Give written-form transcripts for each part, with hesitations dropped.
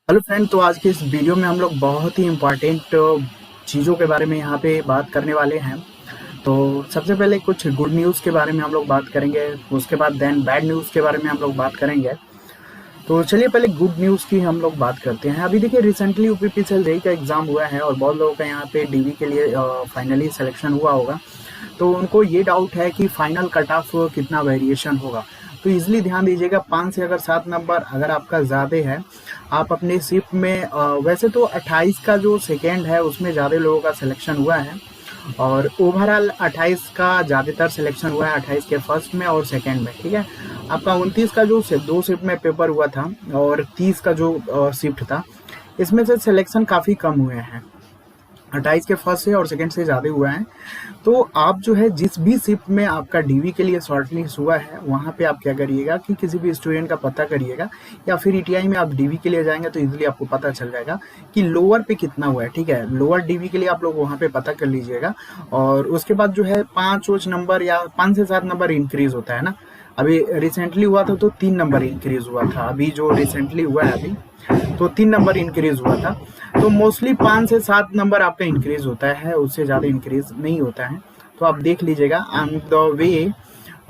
Hello friend, तो आज के इस वीडियो में हम लोग बहुत ही इम्पोर्टेंट चीज़ों के बारे में यहाँ पे बात करने वाले हैं। तो सबसे पहले कुछ गुड न्यूज़ के बारे में हम लोग बात करेंगे, उसके बाद देन बैड न्यूज़ के बारे में हम लोग बात करेंगे। तो चलिए पहले गुड न्यूज़ की हम लोग बात करते हैं। अभी देखिए रिसेंटली यूपीपीसीएल जेईई का एग्ज़ाम हुआ है और बहुत लोगों का यहाँ पे डीवी के लिए फाइनली सिलेक्शन हुआ होगा। तो उनको ये डाउट है कि फाइनल कट ऑफ कितना वेरिएशन होगा। तो इजली ध्यान दीजिएगा, 5 से अगर 7 नंबर अगर आपका ज़्यादा है, आप अपने शिफ्ट में वैसे तो 28 का जो सेकेंड है उसमें ज़्यादा लोगों का सिलेक्शन हुआ है और ओवरऑल 28 का ज़्यादातर सिलेक्शन हुआ है, 28 के फर्स्ट में और सेकेंड में। ठीक है, आपका 29 का जो दो शिफ्ट में पेपर हुआ था और 30 का जो शिफ्ट था, इसमें से सिलेक्शन काफ़ी कम हुए हैं, 28 के फर्स्ट से और सेकंड से ज़्यादा हुआ है। तो आप जो है जिस भी शिफ्ट में आपका डीवी के लिए शॉर्टलिस्ट हुआ है, वहाँ पे आप क्या करिएगा कि किसी भी स्टूडेंट का पता करिएगा, या फिर ईटीआई में आप डीवी के लिए जाएंगे तो इजीली आपको पता चल जाएगा कि लोअर पे कितना हुआ है। ठीक है, लोअर डीवी के लिए आप लोग वहाँ पे पता कर लीजिएगा और उसके बाद जो है 5 नंबर या 5 से 7 नंबर इंक्रीज होता है ना। अभी रिसेंटली हुआ था तो 3 नंबर इंक्रीज हुआ था, अभी जो रिसेंटली हुआ है अभी तो 3 नंबर इंक्रीज हुआ था। तो मोस्टली 5 से 7 नंबर आपका इंक्रीज होता है, उससे ज़्यादा इंक्रीज नहीं होता है। तो आप देख लीजिएगा ऑन द वे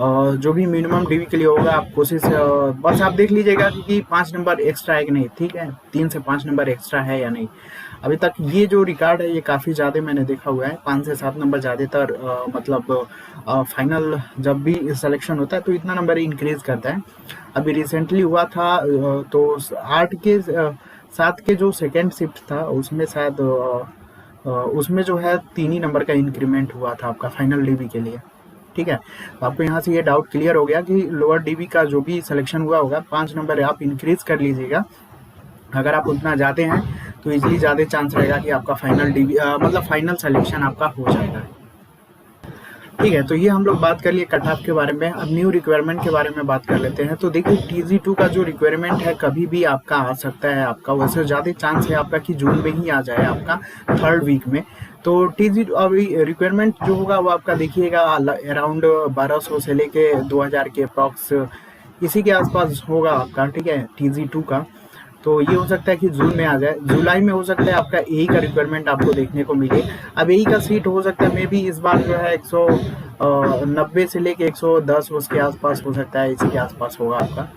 जो भी मिनिमम डीवी के लिए होगा आप कोशिश बस आप देख लीजिएगा कि 5 नंबर एक्स्ट्रा है कि नहीं। ठीक है, 3 से 5 नंबर एक्स्ट्रा है या नहीं। अभी तक ये जो रिकॉर्ड है ये काफ़ी ज़्यादा मैंने देखा हुआ है, 5 से 7 नंबर ज़्यादातर मतलब फाइनल जब भी सिलेक्शन होता है तो इतना नंबर इंक्रीज करता है। अभी रिसेंटली हुआ था तो 8 के 7 के जो सेकेंड शिफ्ट था उसमें शायद उसमें जो है 3 ही नंबर का इंक्रीमेंट हुआ था आपका फाइनल डीवी के लिए। ठीक है, तो आपको यहाँ से ये डाउट क्लियर हो गया कि लोअर डीवी का जो भी सिलेक्शन हुआ होगा 5 नंबर आप इंक्रीज कर लीजिएगा। अगर आप उतना जाते हैं तो इजीली ज़्यादा चांस रहेगा कि आपका फाइनल डीवी मतलब फाइनल सिलेक्शन आपका हो जाएगा। ठीक है, तो ये हम लोग बात कर लिए कट ऑफ के बारे में। अब न्यू रिक्वायरमेंट के बारे में बात कर लेते हैं। तो देखिए TZ2 का जो रिक्वायरमेंट है कभी भी आपका आ सकता है, आपका वैसे ज़्यादा चांस है आपका कि जून में ही आ जाए, आपका 3rd वीक में। तो TZ2 अभी रिक्वायरमेंट जो होगा वो आपका देखिएगा अराउंड 1200 से लेके 2000 के अप्रॉक्स इसी के आसपास होगा आपका। ठीक है, TZ2 का तो ये हो सकता है कि जून में आ जाए, जुलाई में हो सकता है आपका एई का रिक्वायरमेंट आपको देखने को मिले। अब एई का सीट हो सकता है मे भी इस बार जो है 190 से लेके 110 उसके आसपास हो सकता है, इसी के आसपास होगा आपका।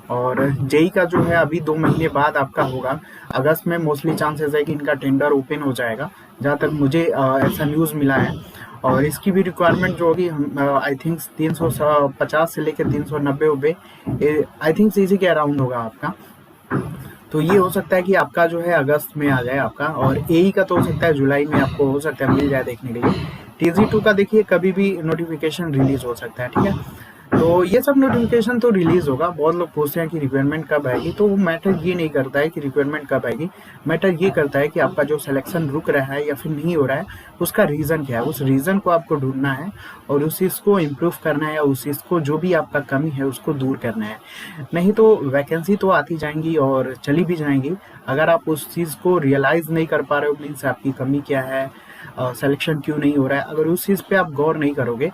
और जेई का जो है अभी 2 महीने बाद आपका होगा, अगस्त में मोस्टली चांसेस है कि इनका टेंडर ओपन हो जाएगा, जहाँ तक मुझे ऐसा न्यूज़ मिला है। और इसकी भी रिक्वायरमेंट जो होगी आई थिंक 350 से लेकर 390 आई थिंक इसी के अराउंड होगा आपका। तो ये हो सकता है कि आपका जो है अगस्त में आ जाए आपका, और एई का तो हो सकता है जुलाई में आपको हो सकता है मिल जाए देखने के लिए। TZ2 का देखिए कभी भी नोटिफिकेशन रिलीज हो सकता है। ठीक है, तो ये सब नोटिफिकेशन तो रिलीज होगा। बहुत लोग पूछते हैं कि रिक्वायरमेंट कब आएगी, तो वो मैटर ये नहीं करता है कि रिक्वायरमेंट कब आएगी, मैटर ये करता है कि आपका जो सिलेक्शन रुक रहा है या फिर नहीं हो रहा है उसका रीज़न क्या है। उस रीज़न को आपको ढूंढना है और उस चीज़ को इम्प्रूव करना है, या उस चीज़ को जो भी आपका कमी है उसको दूर करना है। नहीं तो वैकेंसी तो आती जाएंगी और चली भी जाएंगी, अगर आप उस चीज़ को रियलाइज़ नहीं कर पा रहे हो मीन्स आपकी कमी क्या है, सिलेक्शन क्यों नहीं हो रहा है, अगर उस चीज़ पे आप गौर नहीं करोगे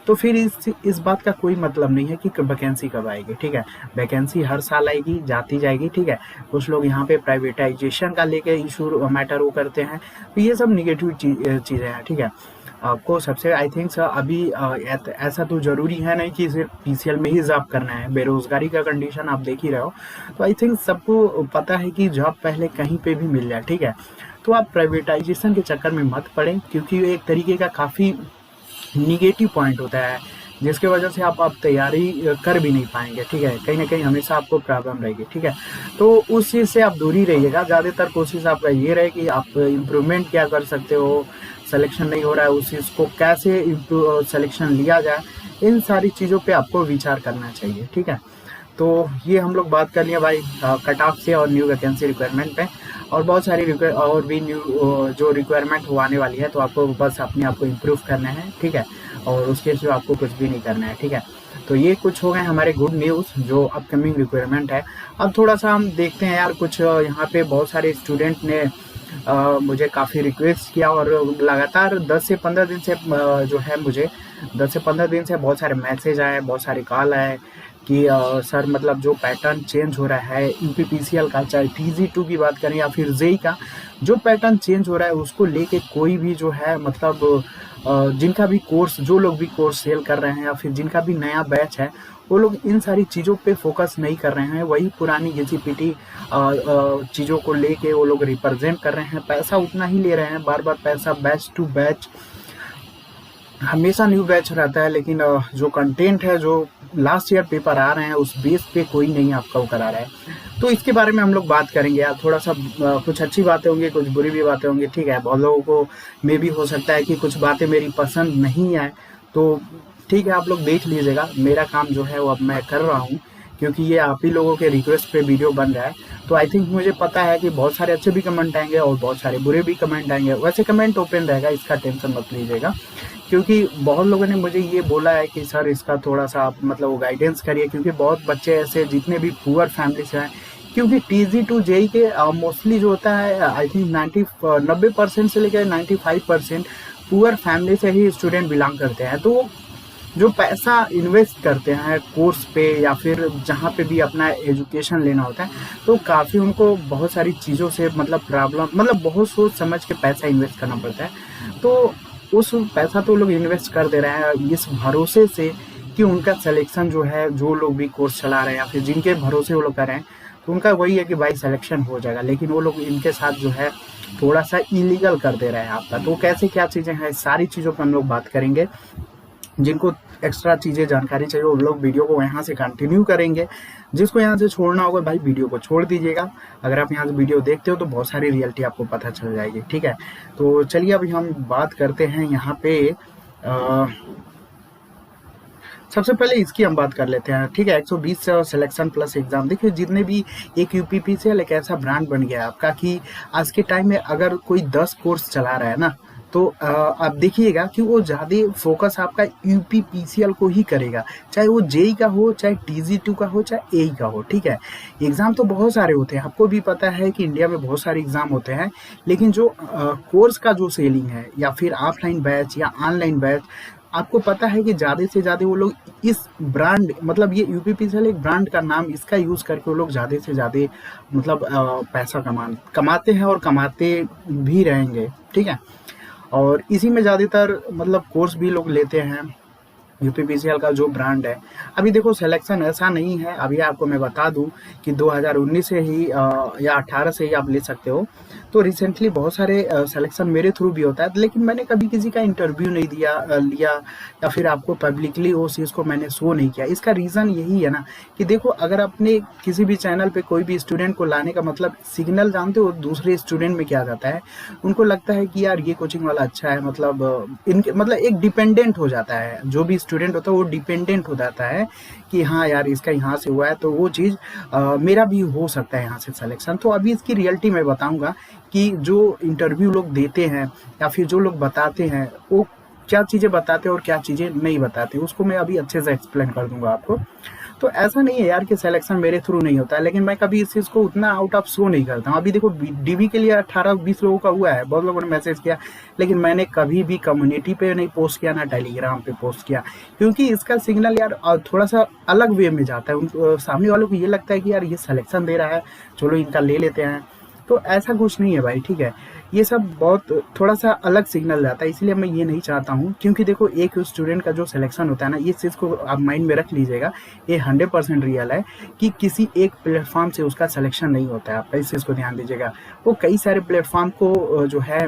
तो फिर इस बात का कोई मतलब नहीं है कि वैकेंसी कब आएगी। ठीक है, वैकेंसी हर साल आएगी जाती जाएगी। ठीक है, कुछ लोग यहाँ पे प्राइवेटाइजेशन का लेके इशू मैटर वो करते हैं, तो ये सब निगेटिव चीज़ें हैं। ठीक है, आपको सबसे आई थिंक अभी ऐसा तो ज़रूरी है नहीं कि सिर्फ पीसीएल में ही जॉब करना है, बेरोजगारी का कंडीशन आप देख ही रहे हो। तो आई थिंक सबको पता है कि जॉब पहले कहीं पे भी मिल जाए। ठीक है, तो आप प्राइवेटाइजेशन के चक्कर में मत पड़ें, क्योंकि ये एक तरीके का काफ़ी निगेटिव पॉइंट होता है, जिसके वजह से आप तैयारी कर भी नहीं पाएंगे। ठीक है, कहीं ना कहीं हमेशा आपको प्रॉब्लम रहेगी। ठीक है, तो उस चीज़ से आप दूरी रहिएगा। ज़्यादातर कोशिश आपका ये रहे कि आप इम्प्रूवमेंट क्या कर सकते हो, सिलेक्शन नहीं हो रहा है उस चीज़ को कैसे सिलेक्शन लिया जाए, इन सारी चीज़ों पे आपको विचार करना चाहिए। ठीक है, तो ये हम लोग बात कर लिए भाई कट ऑफ से और न्यू वैकेंसी रिक्वायरमेंट पे, और बहुत सारी और भी न्यू जो रिक्वायरमेंट हो आने वाली है, तो आपको बस अपने आप को इम्प्रूव करना है। ठीक है, और उसके सिवा आपको कुछ भी नहीं करना है। ठीक है, तो ये कुछ हो गए हमारे गुड न्यूज़ जो अपकमिंग रिक्वायरमेंट है। अब थोड़ा सा हम देखते हैं यार, कुछ यहाँ पे बहुत सारे स्टूडेंट ने मुझे काफ़ी रिक्वेस्ट किया और लगातार 10 से 15 दिन से जो है मुझे 10 से 15 दिन से बहुत सारे मैसेज आए, बहुत सारे कॉल आए कि सर मतलब जो पैटर्न चेंज हो रहा है यूपीपीसीएल का, चाहे टीजी2 की बात करें या फिर जेई का, जो पैटर्न चेंज हो रहा है उसको लेके कोई भी जो है मतलब जिनका भी कोर्स, जो लोग भी कोर्स सेल कर रहे हैं या फिर जिनका भी नया बैच है, वो लोग इन सारी चीज़ों पे फोकस नहीं कर रहे हैं। वही पुरानी घिसी-पिटी चीज़ों को लेके वो लोग रिप्रेजेंट कर रहे हैं, पैसा उतना ही ले रहे हैं, बार बार पैसा, बैच टू बैच हमेशा न्यू बैच रहता है, लेकिन जो कंटेंट है, जो लास्ट ईयर पेपर आ रहे हैं उस बेस पे कोई नहीं आपका वो करा रहा है। तो इसके बारे में हम लोग बात करेंगे यार, थोड़ा सा कुछ अच्छी बातें होंगी, कुछ बुरी भी बातें होंगी, ठीक है। बहुत लोगों को मे भी हो सकता है कि कुछ बातें मेरी पसंद नहीं आए, तो ठीक है, आप लोग देख लीजिएगा। मेरा काम जो है वो अब मैं कर रहा हूँ, क्योंकि ये आप ही लोगों के रिक्वेस्ट पे वीडियो बन रहा है। तो आई थिंक मुझे पता है कि बहुत सारे अच्छे भी कमेंट आएंगे और बहुत सारे बुरे भी कमेंट आएंगे। वैसे कमेंट ओपन रहेगा, इसका टेंशन मत लीजिएगा, क्योंकि बहुत लोगों ने मुझे ये बोला है कि सर इसका थोड़ा सा आप मतलब वो गाइडेंस करिए, क्योंकि बहुत बच्चे ऐसे जितने भी पुअर फैमिली से हैं, क्योंकि टीजी2 जेई के मोस्टली जो होता है आई थिंक 90% से लेकर 95% पुअर फैमिली से ही स्टूडेंट बिलोंग करते हैं। तो जो पैसा इन्वेस्ट करते हैं कोर्स पे या फिर जहाँ पे भी अपना एजुकेशन लेना होता है, तो काफ़ी उनको बहुत सारी चीज़ों से मतलब प्रॉब्लम, मतलब बहुत सोच समझ के पैसा इन्वेस्ट करना पड़ता है। तो उस पैसा तो लोग इन्वेस्ट कर दे रहे हैं इस भरोसे से कि उनका सिलेक्शन जो है, जो लोग भी कोर्स चला रहे हैं या फिर जिनके भरोसे वो लोग कर रहे हैं, तो उनका वही है कि भाई सिलेक्शन हो जाएगा। लेकिन वो लोग इनके साथ जो है थोड़ा सा इलीगल कर दे रहे हैं आपका। तो कैसे क्या चीज़ें हैं, सारी चीज़ों पर हम लोग बात करेंगे। जिनको एक्स्ट्रा चीज़ें जानकारी चाहिए वो लोग वीडियो को यहाँ से कंटिन्यू करेंगे, जिसको यहाँ से छोड़ना होगा भाई वीडियो को छोड़ दीजिएगा। अगर आप यहाँ से वीडियो देखते हो तो बहुत सारी रियलिटी आपको पता चल जाएगी, ठीक है। तो चलिए अभी हम बात करते हैं यहाँ पे सबसे पहले इसकी हम बात कर लेते हैं, ठीक है। 120 सिलेक्शन प्लस एग्जाम, देखिए जितने भी एक यूपीपीसीएल एक ऐसा ब्रांड बन गया है आपका कि आज के टाइम में अगर कोई 10 कोर्स चला रहा है ना, तो आप देखिएगा कि वो ज़्यादा फोकस आपका यूपीपीसीएल को ही करेगा, चाहे वो जेई का हो, चाहे टीजी2 का हो, चाहे एई का हो, ठीक है। एग्ज़ाम तो बहुत सारे होते हैं, आपको भी पता है कि इंडिया में बहुत सारे एग्ज़ाम होते हैं, लेकिन जो कोर्स का जो सेलिंग है या फिर ऑफलाइन बैच या ऑनलाइन बैच, आपको पता है कि ज़्यादा से ज़्यादा वो लोग इस ब्रांड, मतलब ये यूपीपीसीएल एक ब्रांड का नाम, इसका यूज़ करके वो लोग ज़्यादा से ज़्यादा मतलब पैसा कमाते हैं और कमाते भी रहेंगे, ठीक है। और इसी में ज़्यादातर मतलब कोर्स भी लोग लेते हैं यूपीपीसीएल का जो ब्रांड है। अभी देखो सिलेक्शन ऐसा नहीं है, अभी आपको मैं बता दूं कि 2019 से ही या 18 से ही आप ले सकते हो। तो रिसेंटली बहुत सारे सिलेक्शन मेरे थ्रू भी होता है, लेकिन मैंने कभी किसी का इंटरव्यू नहीं लिया या फिर आपको पब्लिकली उस चीज़ को मैंने शो नहीं किया। इसका रीज़न यही है ना कि देखो, अगर अपने किसी भी चैनल पे कोई भी स्टूडेंट को लाने का मतलब सिग्नल जानते हो दूसरे स्टूडेंट में क्या जाता है, उनको लगता है कि यार ये कोचिंग वाला अच्छा है, मतलब इनके मतलब एक डिपेंडेंट हो जाता है, जो भी स्टूडेंट होता है वो डिपेंडेंट हो जाता है कि हाँ यार इसका यहाँ से हुआ है तो वो चीज़ मेरा भी हो सकता है यहाँ से सिलेक्शन। तो अभी इसकी रियलिटी मैं बताऊंगा कि जो इंटरव्यू लोग देते हैं या फिर जो लोग बताते हैं वो क्या चीज़ें बताते हैं और क्या चीज़ें नहीं बताते, उसको मैं अभी अच्छे से एक्सप्लेन कर दूंगा आपको। तो ऐसा नहीं है यार कि सिलेक्शन मेरे थ्रू नहीं होता है, लेकिन मैं कभी इस चीज़ को उतना आउट ऑफ शो नहीं करता हूँ। अभी देखो डीबी के लिए 18-20 लोगों का हुआ है, बहुत लोगों ने मैसेज किया, लेकिन मैंने कभी भी कम्युनिटी पे नहीं पोस्ट किया, ना टेलीग्राम पे पोस्ट किया, क्योंकि इसका सिग्नल यार थोड़ा सा अलग वे में जाता है। उन सामने वालों को ये लगता है कि यार ये सिलेक्शन दे रहा है, चलो इनका ले लेते हैं। तो ऐसा कुछ नहीं है भाई, ठीक है। ये सब बहुत थोड़ा सा अलग सिग्नल जाता है, इसलिए मैं ये नहीं चाहता हूँ। क्योंकि देखो एक स्टूडेंट का जो सिलेक्शन होता है ना, ये चीज़ को आप माइंड में रख लीजिएगा, ये 100% रियल है कि किसी एक प्लेटफॉर्म से उसका सिलेक्शन नहीं होता है। आप इस चीज़ को ध्यान दीजिएगा, वो कई सारे प्लेटफॉर्म को जो है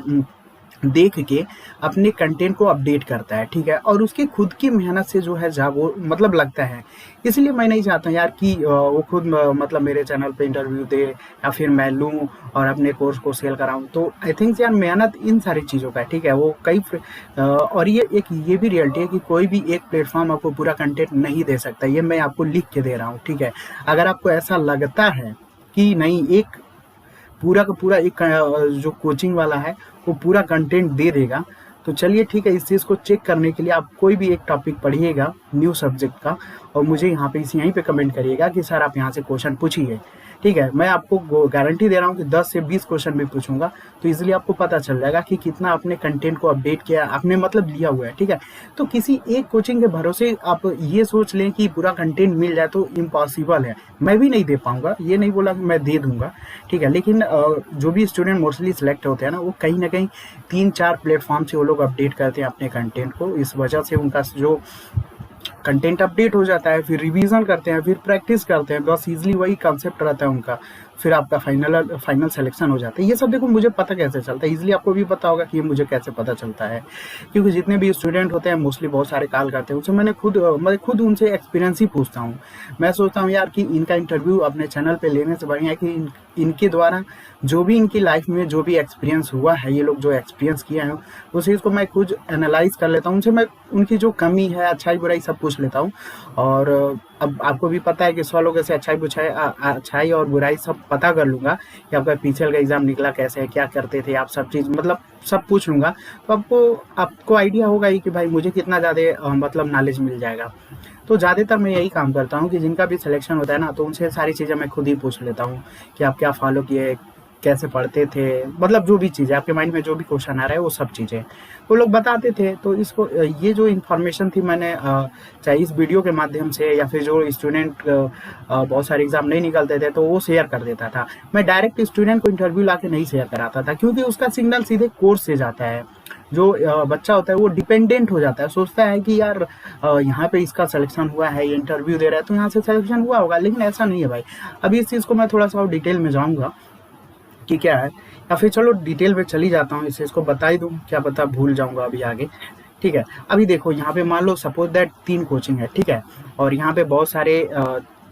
देख के अपने कंटेंट को अपडेट करता है, ठीक है, और उसकी खुद की मेहनत से जो है जब वो मतलब लगता है। इसलिए मैं नहीं चाहता यार कि वो खुद मतलब मेरे चैनल पे इंटरव्यू दे या फिर मैं लूँ और अपने कोर्स को सेल कराऊँ। तो आई थिंक यार मेहनत इन सारी चीज़ों का है, ठीक है। वो कई और ये भी रियलिटी है कि कोई भी एक प्लेटफॉर्म आपको पूरा कंटेंट नहीं दे सकता, ये मैं आपको लिख के दे रहा हूँ, ठीक है। अगर आपको ऐसा लगता है कि नहीं एक पूरा का पूरा एक जो कोचिंग वाला है वो पूरा कंटेंट दे देगा, तो चलिए ठीक है, इस चीज़ को चेक करने के लिए आप कोई भी एक टॉपिक पढ़िएगा न्यू सब्जेक्ट का, और मुझे यहाँ पे यहीं पे कमेंट करिएगा कि सर आप यहाँ से क्वेश्चन पूछिए। ठीक है, मैं आपको गारंटी दे रहा हूँ कि 10 से 20 क्वेश्चन भी पूछूंगा, तो इजीली आपको पता चल जाएगा कि कितना आपने कंटेंट को अपडेट किया, आपने मतलब लिया हुआ है। ठीक है, तो किसी एक कोचिंग के भरोसे आप ये सोच लें कि पूरा कंटेंट मिल जाए तो इम्पॉसिबल है। मैं भी नहीं दे पाऊंगा, ये नहीं बोला कि मैं दे दूंगा। ठीक है, लेकिन जो भी स्टूडेंट मोस्टली सिलेक्ट होते हैं ना, वो कहीं ना कहीं 3-4 प्लेटफॉर्म से वो लोग अपडेट करते हैं अपने कंटेंट को। इस वजह से उनका जो कंटेंट अपडेट हो जाता है, फिर रिवीजन करते हैं, फिर प्रैक्टिस करते हैं, बस इजीली वही कंसेप्ट रहता है उनका, फिर आपका फाइनल सिलेक्शन हो जाता है। ये सब देखो मुझे पता कैसे चलता है, इजीली आपको भी पता होगा कि ये मुझे कैसे पता चलता है, क्योंकि जितने भी स्टूडेंट होते हैं मोस्टली बहुत सारे कॉल करते हैं, उनसे मैं खुद उनसे एक्सपीरियंस ही पूछता हूँ। मैं सोचता हूँ यार कि इनका इंटरव्यू अपने चैनल पे लेने से बढ़िया है कि इनके द्वारा जो भी इनकी लाइफ में जो भी एक्सपीरियंस हुआ है, ये लोग जो एक्सपीरियंस किए हैं, उस चीज़ को मैं खुद एनालाइज कर लेता हूँ, उनसे मैं उनकी जो कमी है, अच्छाई बुराई सब पूछ लेता हूँ। और अब आपको भी पता है कि 100 लोगों से अच्छाई और बुराई सब पता कर लूंगा कि आपका पीछे का एग्जाम निकला कैसे है, क्या करते थे आप, सब चीज़ मतलब सब पूछ लूंगा। तो आपको आइडिया होगा ही कि भाई मुझे कितना ज़्यादा मतलब नॉलेज मिल जाएगा। तो ज़्यादातर मैं यही काम करता हूँ कि जिनका भी सिलेक्शन होता है ना, तो उनसे सारी चीज़ें मैं खुद ही पूछ लेता हूँ कि आप क्या फॉलो किए, कैसे पढ़ते थे, मतलब जो भी चीज़ें आपके माइंड में जो भी क्वेश्चन आ रहा है वो सब चीज़ें वो लोग बताते थे। तो इसको ये जो इन्फॉर्मेशन थी मैंने चाहे इस वीडियो के माध्यम से या फिर जो स्टूडेंट बहुत सारे एग्जाम नहीं निकलते थे तो वो शेयर कर देता था। मैं डायरेक्ट स्टूडेंट को इंटरव्यू ला के नहीं शेयर कराता था, क्योंकि उसका सिग्नल सीधे कोर्स से जाता है। जो बच्चा होता है वो डिपेंडेंट हो जाता है, सोचता है कि यार यहाँ पे इसका सिलेक्शन हुआ है, ये इंटरव्यू दे रहा है तो यहाँ से सिलेक्शन हुआ होगा, लेकिन ऐसा नहीं है भाई। अभी इस चीज़ को मैं थोड़ा सा डिटेल में जाऊँगा कि क्या है, या फिर चलो डिटेल में चली जाता हूँ, इसे इसको बता ही दूँ, क्या पता भूल जाऊँगा अभी आगे। ठीक है, अभी देखो यहाँ पे मान लो सपोज दैट 3 कोचिंग है। ठीक है, और यहाँ पे बहुत सारे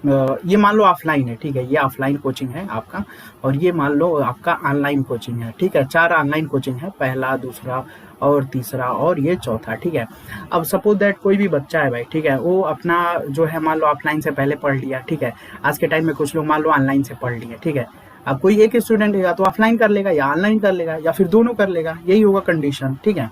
ये मान लो ऑफलाइन है। ठीक है, ये ऑफलाइन कोचिंग है आपका, और ये मान लो आपका ऑनलाइन कोचिंग है। ठीक है, 4 ऑनलाइन कोचिंग है, पहला, दूसरा और तीसरा और ये चौथा। ठीक है, अब सपोज दैट कोई भी बच्चा है भाई, ठीक है, वो अपना जो है मान लो ऑफलाइन से पहले पढ़ लिया। ठीक है, आज के टाइम में कुछ लोग मान लो ऑनलाइन से पढ़ लिए। ठीक है, अब कोई एक स्टूडेंट है या तो ऑफलाइन कर लेगा या ऑनलाइन कर लेगा या फिर दोनों कर लेगा, यही होगा कंडीशन। ठीक है,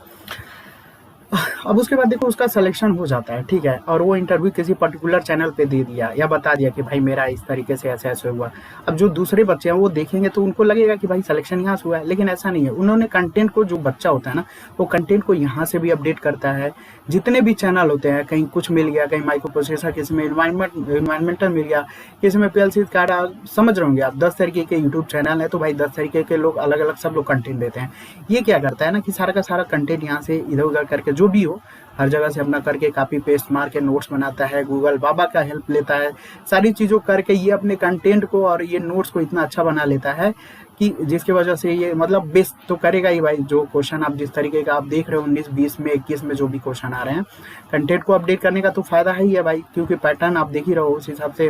अब उसके बाद देखो उसका सिलेक्शन हो जाता है। ठीक है, और वो इंटरव्यू किसी पर्टिकुलर चैनल पे दे दिया या बता दिया कि भाई मेरा इस तरीके से ऐसे ऐसे हुआ। अब जो दूसरे बच्चे हैं वो देखेंगे तो उनको लगेगा कि भाई सिलेक्शन यहाँ से हुआ है, लेकिन ऐसा नहीं है। उन्होंने कंटेंट को, जो बच्चा होता है ना, वो कंटेंट को यहाँ से भी अपडेट करता है। जितने भी चैनल होते हैं, कहीं कुछ मिल गया, कहीं माइक्रो प्रोसेसर, किसी में इन्वायरमेंटल मिल गया, किसी में पीएलसी कार्ड, समझ रहे होंगे आप। 10 तरीके के यूट्यूब चैनल है, तो भाई 10 तरीके के लोग अलग अलग सब लोग कंटेंट देते हैं। ये क्या करता है ना कि सारा का सारा कंटेंट यहाँ से इधर उधर करके जो भी हो हर जगह से अपना करके कॉपी पेस्ट मार के नोट्स बनाता है, गूगल बाबा का हेल्प लेता है, सारी चीज़ों करके ये अपने कंटेंट को और ये नोट्स को इतना अच्छा बना लेता है कि जिसकी वजह से ये मतलब बेस्ट तो करेगा ही भाई। जो क्वेश्चन आप जिस तरीके का आप देख रहे हो 19, 20 में, 21 में जो भी क्वेश्चन आ रहे हैं, कंटेंट को अपडेट करने का तो फायदा है ही है भाई, क्योंकि पैटर्न आप देख ही रहो, उस हिसाब से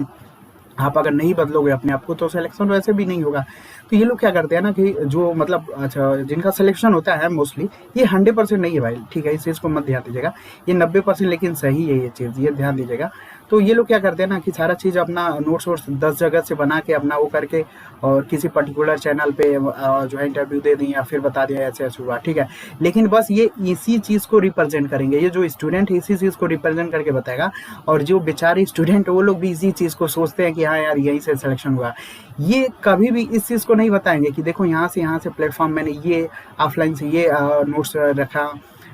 आप अगर नहीं बदलोगे अपने आप को तो सिलेक्शन वैसे भी नहीं होगा। तो ये लोग क्या करते हैं ना कि जो मतलब अच्छा जिनका सिलेक्शन होता है मोस्टली, ये 100% नहीं है भाई। ठीक है, इस चीज़ को मत ध्यान दीजिएगा, ये 90% लेकिन सही है ये चीज़, ये ध्यान दीजिएगा। तो ये लोग क्या करते हैं ना कि सारा चीज़ अपना नोट्स वोट्स 10 जगह से बना के अपना वो करके और किसी पर्टिकुलर चैनल पे जो है इंटरव्यू दे दें या फिर बता दें ऐसे ऐसे हुआ। ठीक है, लेकिन बस ये इसी चीज़ को रिप्रेजेंट करेंगे, ये जो स्टूडेंट है इसी चीज़ को रिप्रेजेंट करके बताएगा, और जो बेचारे स्टूडेंट है वो लोग भी इसी चीज़ को सोचते हैं कि हाँ यार यहीं से सिलेक्शन हुआ। ये कभी भी इस चीज़ को नहीं बताएंगे कि देखो यहाँ से प्लेटफॉर्म मैंने ये ऑफलाइन से ये नोट्स रखा,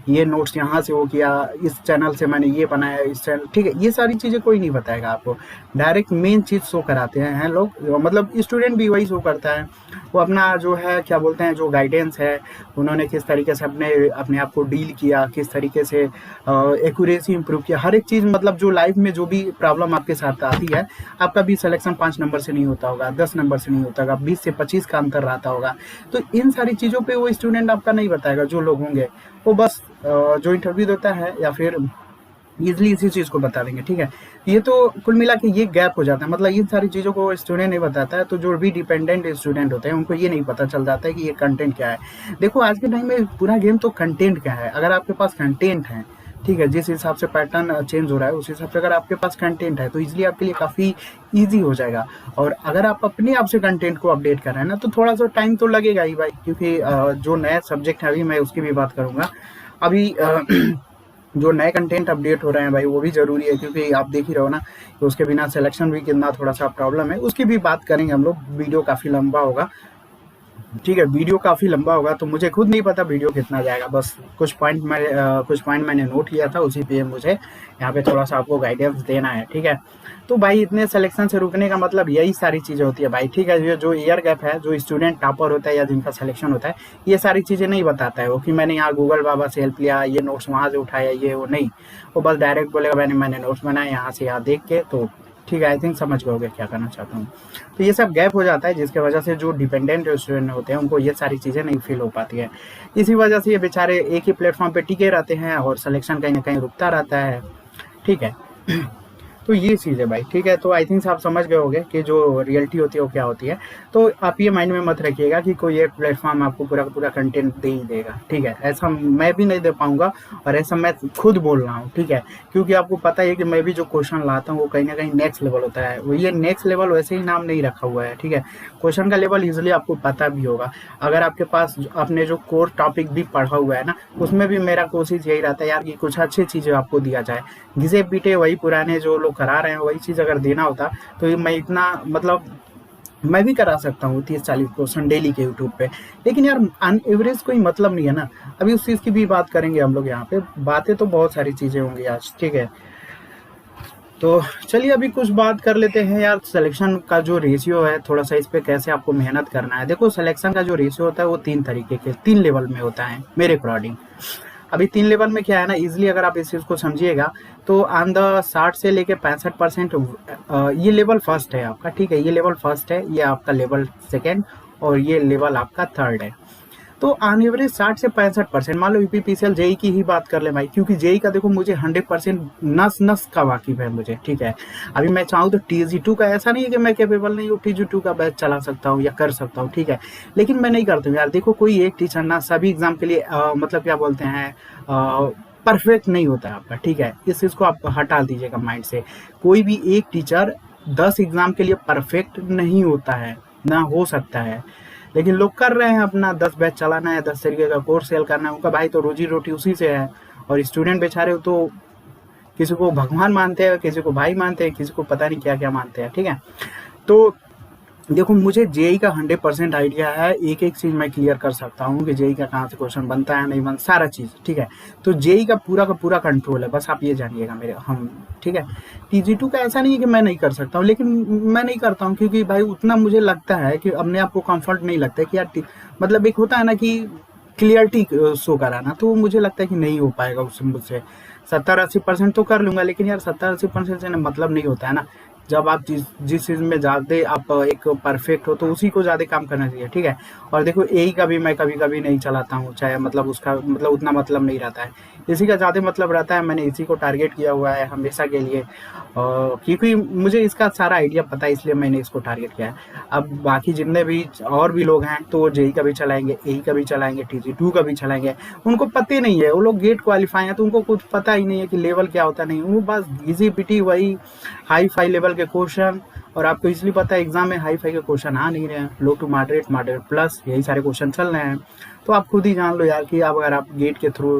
ये नोट्स यहाँ से वो किया, इस चैनल से मैंने ये बनाया, इस चैनल। ठीक है, ये सारी चीज़ें कोई नहीं बताएगा आपको, डायरेक्ट मेन चीज़ शो कराते हैं लोग, मतलब स्टूडेंट भी वही शो करता है। वो अपना जो है क्या बोलते हैं, जो गाइडेंस है, उन्होंने किस तरीके से अपने आप को डील किया, किस तरीके से एक्यूरेसी इंप्रूव किया, हर एक चीज़, मतलब जो लाइफ में जो भी प्रॉब्लम आपके साथ आती है, आपका भी सिलेक्शन 5 नंबर से नहीं होता होगा, 10 नंबर से नहीं होता होगा, 20 से 25 का अंतर रहता होगा। तो इन सारी चीज़ों पे वो स्टूडेंट आपका नहीं बताएगा। जो लोग होंगे वो बस जो इंटरव्यू देता है या फिर ईजिली इसी चीज़ को बता देंगे। ठीक है, ये तो कुल मिला के ये गैप हो जाता है, मतलब इन सारी चीज़ों को स्टूडेंट नहीं बताता है, तो जो भी डिपेंडेंट स्टूडेंट होते हैं उनको ये नहीं पता चल जाता है कि ये कंटेंट क्या है। देखो आज के टाइम में पूरा गेम तो कंटेंट का है। अगर आपके पास कंटेंट है, ठीक है, जिस हिसाब से पैटर्न चेंज हो रहा है उस हिसाब से अगर आपके पास कंटेंट है तो इजीली आपके लिए काफ़ी ईजी हो जाएगा। और अगर आप अपने आप से कंटेंट को अपडेट कर रहे हैं ना, तो थोड़ा सा टाइम तो लगेगा ही भाई, क्योंकि जो नया सब्जेक्ट है अभी मैं उसकी भी बात करूँगा। अभी जो नए कंटेंट अपडेट हो रहे हैं भाई वो भी ज़रूरी है, क्योंकि आप देख ही रहो ना कि उसके बिना सिलेक्शन भी कितना थोड़ा सा प्रॉब्लम है। उसकी भी बात करेंगे हम लोग, वीडियो काफ़ी लंबा होगा। ठीक है, वीडियो काफ़ी लंबा होगा तो मुझे खुद नहीं पता वीडियो कितना जाएगा, बस कुछ पॉइंट मैंने नोट किया था, उसी पे मुझे यहाँ पे थोड़ा सा आपको गाइडेंस देना है। ठीक है, तो भाई इतने सिलेक्शन से रुकने का मतलब यही सारी चीज़ें होती है भाई। ठीक है, ये जो ईयर गैप है, जो स्टूडेंट टॉपर होता है या जिनका सिलेक्शन होता है, ये सारी चीज़ें नहीं बताता है वो कि मैंने यहाँ गूगल बाबा से हेल्प लिया, ये नोट्स वहाँ से उठाया, ये वो नहीं। वो बस डायरेक्ट बोलेगा मैंने नोट्स बनाए यहाँ से यहाँ देख के, तो ठीक है, आई थिंक समझ गए क्या करना चाहता हूँ। तो ये सब गैप हो जाता है, जिसके वजह से जो डिपेंडेंट स्टूडेंट होते हैं उनको ये सारी चीज़ें नहीं फील हो पाती है। इसी वजह से ये बेचारे एक ही प्लेटफॉर्म पे टिके रहते हैं और सिलेक्शन कहीं ना कहीं रुकता रहता है। ठीक है, तो ये चीज़ है भाई। ठीक है, तो आई थिंक आप समझ गए होंगे कि जो रियलिटी होती है वो क्या होती है। तो आप ये माइंड में मत रखिएगा कि कोई एक प्लेटफॉर्म आपको पूरा का पूरा कंटेंट दे ही देगा। ठीक है, ऐसा मैं भी नहीं दे पाऊंगा, और ऐसा मैं खुद बोल रहा हूँ। ठीक है, क्योंकि आपको पता है कि मैं भी जो क्वेश्चन लाता हूँ वो कहीं ना कहीं नेक्स्ट लेवल होता है। वो ये नेक्स्ट लेवल वैसे ही नाम नहीं रखा हुआ है। ठीक है, क्वेश्चन का लेवल यूजली आपको पता भी होगा। अगर आपके पास आपने जो कोर टॉपिक भी पढ़ा हुआ है ना, उसमें भी मेरा कोशिश यही रहता है यार कि कुछ अच्छी चीज़ें आपको दिया जाए। घिसे पीटे वही पुराने जो लोग करा रहे हैं वही चीज़ अगर देना होता तो ये मैं इतना मतलब मैं भी करा सकता हूँ 30-40 क्वेश्चन डेली के यूट्यूब पे। लेकिन यार अन एवरेज कोई मतलब नहीं है ना। अभी उस चीज़ की भी बात करेंगे हम लोग यहाँ पे। बातें तो बहुत सारी चीज़ें होंगी आज। ठीक है, तो चलिए अभी कुछ बात कर लेते हैं यार, सिलेक्शन का जो रेशियो है थोड़ा सा, इस पे कैसे आपको मेहनत करना है। देखो, सिलेक्शन का जो रेशियो होता है वो 3 लेवल में होता है मेरे अकॉर्डिंग। अभी 3 लेवल में क्या है ना, इजिली अगर आप इस चीज़ को समझिएगा तो ऑन द 60 से लेके 65% ये लेवल फर्स्ट है आपका। ठीक है, ये लेवल फर्स्ट है, ये आपका लेवल सेकेंड, और ये लेवल आपका थर्ड है। तो ऑन एवरेज 60 से 65%, मान लो यूपीपीसीएल जेई की ही बात कर ले भाई, क्योंकि जेई का देखो मुझे 100% नस नस का वाकिफ है मुझे। ठीक है, अभी मैं चाहूँ तो टीजी2 का, ऐसा नहीं है कि मैं कैपेबल नहीं हूँ, टीजी2 का बैच चला सकता हूँ या कर सकता हूँ। ठीक है, लेकिन मैं नहीं करता हूँ यार। देखो, कोई एक टीचर ना सभी एग्जाम के लिए मतलब क्या बोलते हैं, परफेक्ट नहीं होता है आपका। ठीक है, इस चीज़ को आप हटा दीजिएगा माइंड से। कोई भी एक टीचर 10 एग्जाम के लिए परफेक्ट नहीं होता है, ना हो सकता है। लेकिन लोग कर रहे हैं अपना, 10 बैच चलाना है, 10 तरीके का कोर्स सेल करना है, उनका भाई तो रोजी रोटी उसी से है। और स्टूडेंट बेचारे तो किसी को भगवान मानते हैं, किसी को भाई मानते हैं, किसी को पता नहीं क्या क्या मानते हैं। ठीक है, तो देखो, मुझे जेई का 100% आइडिया है। एक एक चीज मैं क्लियर कर सकता हूँ कि जेई का कहाँ से क्वेश्चन बनता है, नहीं बनता, सारा चीज। ठीक है, तो जेई का पूरा कंट्रोल है, बस आप ये जानिएगा मेरे हम। ठीक है, टीजी2 का ऐसा नहीं है कि मैं नहीं कर सकता हूँ, लेकिन मैं नहीं करता हूँ क्योंकि भाई उतना मुझे लगता है कि अपने आप को कंफर्ट नहीं लगता है कि यार मतलब एक होता है ना कि क्लियरिटी शो कराना, तो मुझे लगता है कि नहीं हो पाएगा उससे मुझसे। 70-80% तो कर लूंगा, लेकिन यार 70-80% से मतलब नहीं होता है ना। जब आप जिस चीज़ में ज़्यादा आप एक परफेक्ट हो तो उसी को ज़्यादा काम करना चाहिए। ठीक है, और देखो यही का भी मैं कभी कभी नहीं चलाता हूँ, चाहे मतलब उसका मतलब उतना मतलब नहीं रहता है, इसी का ज़्यादा मतलब रहता है। मैंने इसी को टारगेट किया हुआ है हमेशा के लिए, क्योंकि मुझे इसका सारा आइडिया पता है, इसलिए मैंने इसको टारगेट किया है। अब बाकी जितने भी और भी लोग हैं तो वो जेई का भी चलाएंगे, एई का भी चलाएंगे, टीजी2 का भी चलाएंगे। उनको पता ही नहीं है, वो लोग गेट क्वालिफाई हैं तो उनको कुछ पता ही नहीं है कि लेवल क्या होता नहीं। वो बस इजी पीटी वही हाई फाई लेवल के क्वेश्चन, और आपको इसलिए पता है एग्जाम में हाई फाई के क्वेश्चन आ नहीं रहे हैं, लो टू मॉडरेट, मॉडरेट प्लस, यही सारे क्वेश्चन चल रहे हैं। तो आप खुद ही जान लो यार कि आप अगर आप गेट के थ्रू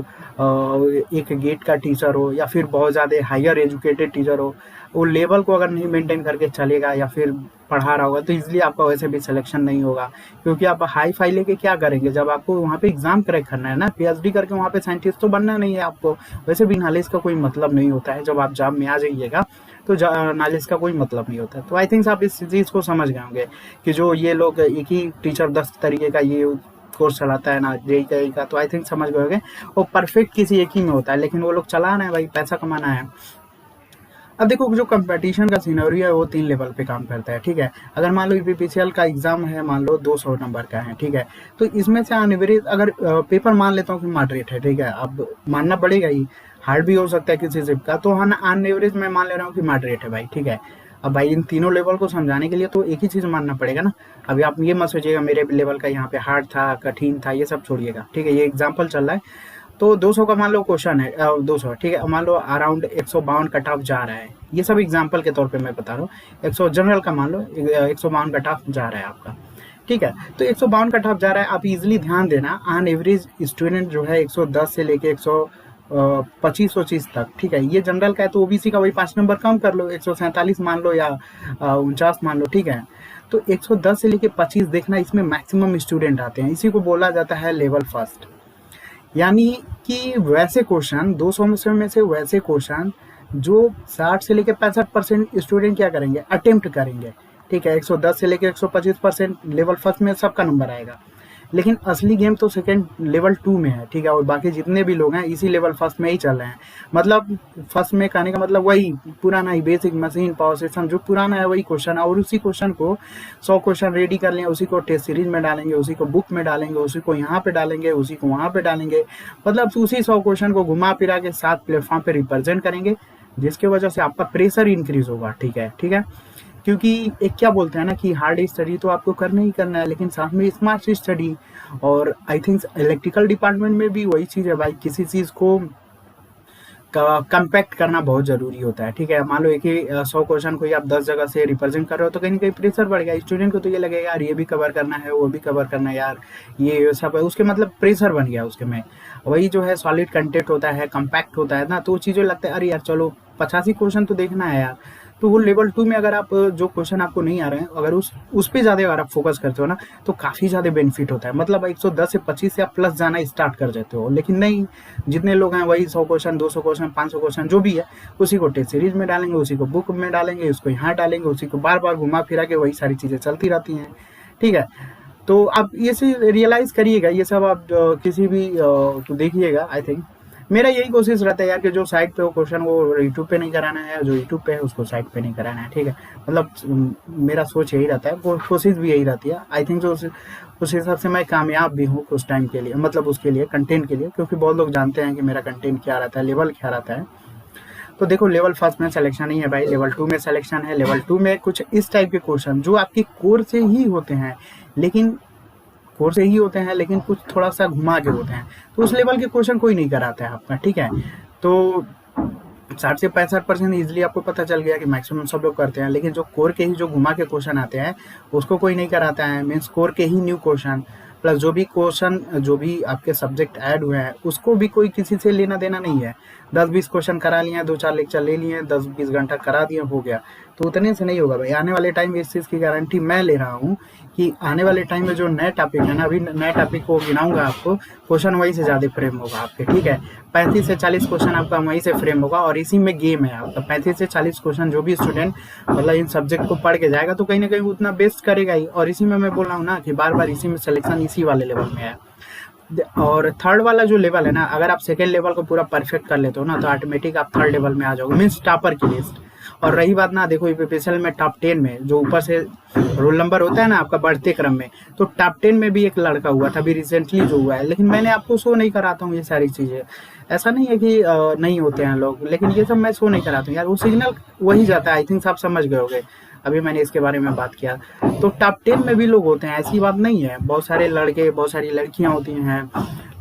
एक गेट का टीचर हो या फिर बहुत ज़्यादा हायर एजुकेटेड टीचर हो, वो लेवल को अगर नहीं मेंटेन करके चलेगा या फिर पढ़ा रहा होगा तो इसलिए आपका वैसे भी सिलेक्शन नहीं होगा। क्योंकि आप हाई फाई लेके क्या करेंगे जब आपको वहाँ पे एग्जाम क्रैक करना है ना, पीएचडी करके वहाँ पे साइंटिस्ट तो बनना नहीं है आपको। वैसे भी नॉलेज का कोई मतलब नहीं होता है, जब आप जॉब में आ जाइएगा तो नॉलेज का कोई मतलब नहीं होता। तो आई थिंक आप इस चीज़ को समझ गए होंगे कि जो ये लोग एक ही टीचर 10 तरीके का ये कोर्स चलाता है ना, जेई का, तो आई थिंक समझ गए होंगे वो परफेक्ट किसी एक ही में होता है, लेकिन वो लोग चला रहे हैं भाई, पैसा कमाना है। अब देखो, जो कंपटीशन का सिनेरियो है वो 3 लेवल पे काम करता है। ठीक है, अगर मान लो यूपीपीसीएल का एग्जाम है, मान लो 200 नंबर का है। ठीक है, तो इसमें से ऑन एवरेज अगर पेपर मान लेता हूँ कि मॉडरेट है, ठीक है, अब मानना पड़ेगा ही, हार्ड भी हो सकता है किसी जिप का, तो ऑन एवरेज मैं मान ले रहा हूँ कि मॉडरेट है भाई। ठीक है, अब भाई इन तीनों लेवल को समझाने के लिए तो एक ही चीज़ मानना पड़ेगा ना। अभी आप ये मत सोचिएगा मेरे लेवल का यहाँ पे हार्ड था, कठिन था, ये सब छोड़िएगा। ठीक है, ये एग्जाम्पल चल रहा है। तो 200 का मान लो क्वेश्चन है, 200, ठीक है, मान लो अराउंड 152 कट ऑफ जा रहा है। ये सब एग्जांपल के तौर पे मैं बता रहा हूँ। 100 जनरल का मान लो 152 कट ऑफ जा रहा है आपका। ठीक है, तो 152 कट ऑफ जा रहा है। आप इजीली ध्यान देना, ऑन एवरेज स्टूडेंट जो है 110 से लेके 25-25 तक, ठीक है। ये जनरल का है, तो ओबीसी का वही 5 नंबर कम कर लो, 147 मान लो या 49 मान लो, ठीक है। तो 110 से लेके 25 देखना, इसमें मैक्सिमम स्टूडेंट आते हैं, इसी को बोला जाता है लेवल फर्स्ट। यानी कि वैसे क्वेश्चन 200 में से वैसे क्वेश्चन जो 60 से लेके 65% स्टूडेंट क्या करेंगे, अटेम्प्ट करेंगे, ठीक है। 110 से लेके 125% लेवल फर्स्ट में सबका नंबर आएगा, लेकिन असली गेम तो सेकेंड लेवल 2 में है, ठीक है। और बाकी जितने भी लोग हैं इसी लेवल फर्स्ट में ही चल रहे हैं। मतलब फर्स्ट में कहने का मतलब वही पुराना ही बेसिक मशीन पावर सिस्टम जो पुराना है वही क्वेश्चन है, और उसी क्वेश्चन को 100 क्वेश्चन रेडी कर लें, उसी को टेस्ट सीरीज में डालेंगे, उसी को बुक में डालेंगे, उसी को यहाँ पे डालेंगे, उसी को वहाँ पे डालेंगे। मतलब उसी 100 क्वेश्चन को घुमा फिरा के 7 प्लेटफॉर्म पे रिप्रेजेंट करेंगे, जिसकी वजह से आपका प्रेशर इंक्रीज होगा, ठीक है, ठीक है। क्योंकि एक क्या बोलते हैं ना कि हार्ड स्टडी तो आपको करना ही करना है, लेकिन साथ में स्मार्ट स्टडी। और आई थिंक इलेक्ट्रिकल डिपार्टमेंट में भी वही चीज़ है भाई, किसी चीज़ को कंपैक्ट करना बहुत जरूरी होता है, ठीक है। मान लो एक ही 100 क्वेश्चन को ही आप 10 जगह से रिप्रेजेंट कर रहे हो, तो कहीं ना कहीं प्रेशर बढ़ गया, स्टूडेंट को तो ये लगेगा यार ये भी कवर करना है, वो भी कवर करना है, यार ये सब है, उसके मतलब प्रेशर बन गया उसके में। वही जो है सॉलिड कंटेंट होता है, कंपैक्ट होता है ना, तो वो चीज़ें लगता है अरे यार चलो 85 क्वेश्चन तो देखना है यार। तो वो लेवल 2 में अगर आप जो क्वेश्चन आपको नहीं आ रहे हैं, अगर उस पे ज़्यादा अगर आप फोकस करते हो ना, तो काफ़ी ज़्यादा बेनिफिट होता है। मतलब 110 से 25 से आप प्लस जाना स्टार्ट कर देते हो। लेकिन नहीं, जितने लोग हैं वही 100 क्वेश्चन, 200 क्वेश्चन, 500 क्वेश्चन जो भी है, उसी को टेस्ट सीरीज में डालेंगे, उसी को बुक में डालेंगे, उसको यहाँ डालेंगे, उसी को बार बार घुमा फिरा के वही सारी चीज़ें चलती रहती हैं, ठीक है। तो आप ये चीज़ रियलाइज करिएगा, ये सब आप किसी भी तो देखिएगा। आई थिंक मेरा यही कोशिश रहता है यार कि जो साइट पे हो क्वेश्चन वो यूट्यूब पे नहीं कराना है, जो यूट्यूब पे है उसको साइट पे नहीं कराना है, ठीक है। मतलब मेरा सोच यही रहता है, कोशिश भी यही रहती है। आई थिंक उस हिसाब से मैं कामयाब भी हूँ कुछ टाइम के लिए, मतलब उसके लिए कंटेंट के लिए, क्योंकि बहुत लोग जानते हैं कि मेरा कंटेंट क्या रहता है, लेवल क्या रहता है। तो देखो लेवल फर्स्ट में सिलेक्शन नहीं है भाई, लेवल 2 में सिलेक्शन है। लेवल 2 में कुछ इस टाइप के क्वेश्चन जो आपके कोर से ही होते हैं, लेकिन कोर से ही होते हैं, लेकिन कुछ थोड़ा सा घुमा के होते हैं, तो उस लेवल के क्वेश्चन कोई नहीं कराता है आपका, ठीक है। तो 60 से 65% ईजिली आपको पता चल गया कि मैक्सिमम सब लोग करते हैं, लेकिन जो कोर के ही जो घुमा के क्वेश्चन आते हैं उसको कोई नहीं कराता है। मीन्स कोर के ही न्यू क्वेश्चन प्लस जो भी क्वेश्चन जो भी आपके सब्जेक्ट ऐड हुए हैं उसको भी कोई किसी से लेना देना नहीं है। 10-20 क्वेश्चन करा लिए, 2-4 लेक्चर ले लिए, 10-20 घंटा करा दिए, हो गया। तो उतने से नहीं होगा भाई। आने वाले टाइम में इस चीज़ की गारंटी मैं ले रहा हूँ कि आने वाले टाइम में जो नए टॉपिक है ना, अभी नए टॉपिक को गिनाऊंगा आपको, क्वेश्चन वहीं से ज़्यादा फ्रेम होगा आपके, ठीक है। 35 से 40 क्वेश्चन आपका वहीं से फ्रेम होगा, और इसी में गेम है आपका। 35 से 40 क्वेश्चन जो भी स्टूडेंट मतलब इन सब्जेक्ट को पढ़ के जाएगा तो कहीं ना कहीं उतना बेस्ट करेगा ही। और इसी में मैं बोल रहा हूँ ना कि बार बार इसी में सिलेक्शन इसी वाले लेवल में है। और थर्ड वाला जो लेवल है ना, अगर आप सेकेंड लेवल को पूरा परफेक्ट कर लेते हो ना, तो ऑटोमेटिक आप थर्ड लेवल में आ जाओगे, मीन्स टॉपर की लिस्ट। और रही बात ना, देखो यूपीपीएसएल में टॉप 10 में जो ऊपर से रोल नंबर होता है ना आपका बढ़ते क्रम में, तो टॉप 10 में भी एक लड़का हुआ था अभी रिसेंटली जो हुआ है। लेकिन मैंने आपको शो नहीं कराता हूँ ये सारी चीज़ें, ऐसा नहीं है कि नहीं होते हैं लोग, लेकिन ये सब मैं शो नहीं कराता हूँ यार, वो सिग्नल वही जाता है। आई थिंक आप समझ गए होंगे, अभी मैंने इसके बारे में बात किया। तो टॉप 10 में भी लोग होते हैं, ऐसी बात नहीं है, बहुत सारे लड़के बहुत सारी लड़कियां होती हैं,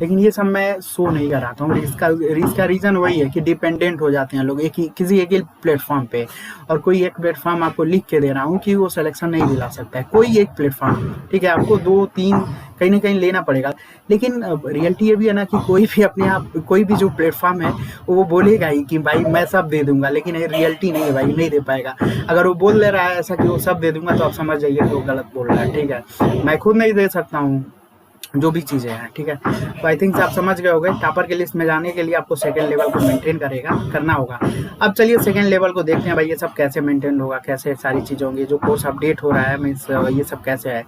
लेकिन ये सब मैं शो नहीं कराता हूँ। इसका रीज़न वही है कि डिपेंडेंट हो जाते हैं लोग किसी एक ही प्लेटफॉर्म पे, और कोई एक प्लेटफॉर्म आपको लिख के दे रहा हूँ कि वो सिलेक्शन नहीं दिला सकता है, कोई एक प्लेटफॉर्म, ठीक है। आपको 2-3 कहीं ना कहीं लेना पड़ेगा। लेकिन रियलिटी ये भी है ना कि कोई भी अपने आप कोई भी जो प्लेटफॉर्म है वो बोलेगा ही कि भाई मैं सब दे दूंगा, लेकिन ये रियलिटी नहीं है भाई, नहीं दे पाएगा। अगर वो बोल ले रहा है ऐसा कि वो सब दे दूंगा, तो आप समझ जाइए कि वो गलत बोल रहा है, ठीक है। मैं खुद नहीं दे सकता हूँ जो भी चीज़ें हैं, ठीक है। तो आई थिंक आप समझ गए होंगे, टॉपर की लिस्ट में जाने के लिए आपको सेकंड लेवल को मेंटेन करना होगा। अब चलिए सेकंड लेवल को देखते हैं भाई, ये सब कैसे मेंटेन होगा, कैसे सारी चीज़ें होंगी, जो कोर्स अपडेट हो रहा है मीन्स ये सब कैसे है।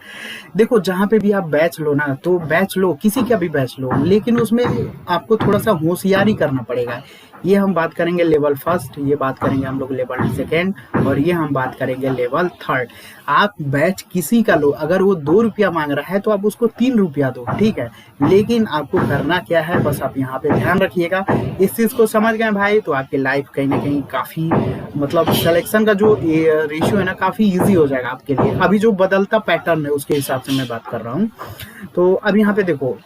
देखो जहाँ पे भी आप बैच लो ना, तो बैच लो, किसी का भी बैच लो, लेकिन उसमें आपको थोड़ा सा होशियारी करना पड़ेगा। ये हम बात करेंगे लेवल फर्स्ट, ये बात करेंगे हम लोग लेवल सेकेंड, और ये हम बात करेंगे लेवल थर्ड। आप बैच किसी का लो, अगर वो 2 रुपया मांग रहा है तो आप उसको 3 रुपया दो, ठीक है। लेकिन आपको करना क्या है, बस आप यहाँ पे ध्यान रखिएगा। इस चीज़ को समझ गए भाई, तो आपकी लाइफ कहीं ना कहीं काफ़ी मतलब सिलेक्शन का जो रेशियो है ना, काफ़ी ईजी हो जाएगा आपके लिए। अभी जो बदलता पैटर्न है उसके हिसाब से मैं बात कर रहा हूँ। तो अब यहाँ पे देखो,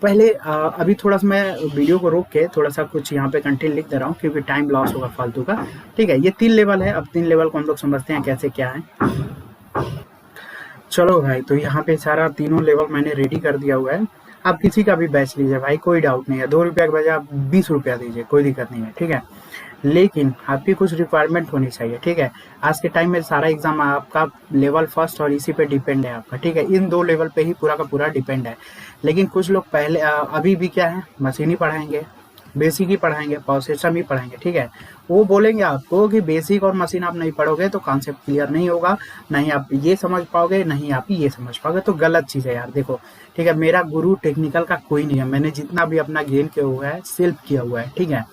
पहले अभी थोड़ा सा मैं वीडियो को रोक के थोड़ा सा कुछ यहाँ पे कंटेंट लिख दे रहा हूँ, क्योंकि टाइम लॉस होगा फालतू का, ठीक है। ये 3 लेवल है, अब 3 लेवल को हम लोग समझते हैं कैसे क्या है। चलो भाई, तो यहाँ पे सारा तीनों लेवल मैंने रेडी कर दिया हुआ है। आप किसी का भी बैच लीजिए भाई, कोई डाउट नहीं है, 2 रुपया के बजाय आप 20 रुपया दीजिए, कोई दिक्कत नहीं है, ठीक है। लेकिन आपकी कुछ रिक्वायरमेंट होनी चाहिए, ठीक है। आज के टाइम में सारा एग्जाम आपका लेवल फर्स्ट और इसी पे डिपेंड है आपका, ठीक है। इन 2 लेवल पे ही पूरा का पूरा डिपेंड है। लेकिन कुछ लोग पहले अभी भी क्या है, मशीन ही पढ़ाएंगे, बेसिक ही पढ़ाएंगे, पावर सिस्टम ही पढ़ाएंगे, ठीक है। वो बोलेंगे आपको कि बेसिक और मशीन आप नहीं पढ़ोगे तो कॉन्सेप्ट क्लियर नहीं होगा, नहीं आप ये समझ पाओगे, नहीं आप ये समझ पाओगे। तो गलत चीज़ है यार, देखो, ठीक है। मेरा गुरु टेक्निकल का कोई नहीं है, मैंने जितना भी अपना गेन किया हुआ है सेल्फ किया हुआ है, ठीक है।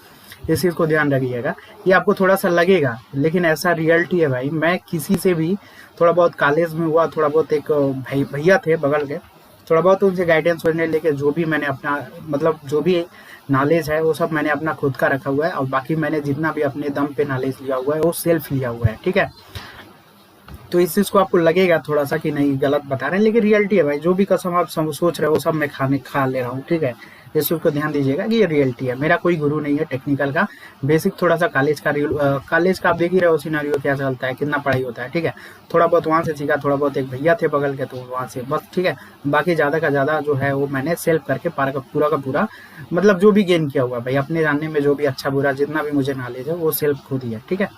इस चीज़ को ध्यान रखिएगा। ये आपको थोड़ा सा लगेगा, लेकिन ऐसा रियलिटी है भाई। मैं किसी से भी थोड़ा बहुत कॉलेज में हुआ, थोड़ा बहुत एक भाई भैया थे बगल के, थोड़ा बहुत उनसे गाइडेंस वगैरह लेके जो भी मैंने अपना मतलब जो भी नॉलेज है वो सब मैंने अपना खुद का रखा हुआ है, और बाकी मैंने जितना भी अपने दम पे नॉलेज लिया हुआ है वो सेल्फ लिया हुआ है, ठीक है। तो इस चीज़ को आपको लगेगा थोड़ा सा कि नहीं गलत बता रहे हैं, लेकिन रियलिटी है भाई। जो भी कसम आप सोच रहे हो वो सब मैं खा ले रहा हूँ, ठीक है। इस चीज़ को ध्यान दीजिएगा कि ये रियलिटी है। मेरा कोई गुरु नहीं है टेक्निकल का। बेसिक थोड़ा सा कॉलेज का आप देख ही रहे हो सिनेरियो क्या चलता है, कितना पढ़ाई होता है, ठीक है। थोड़ा बहुत वहाँ से सीखा, थोड़ा बहुत एक भैया थे बगल के तो वहाँ से बस, ठीक है। बाकी ज़्यादा का ज़्यादा जो है वो मैंने सेल्फ करके पूरा का पूरा मतलब जो भी गेन किया हुआ है भाई, अपने जानने में जो भी अच्छा बुरा जितना भी मुझे नॉलेज है वो सेल्फ खुद ही है, ठीक है।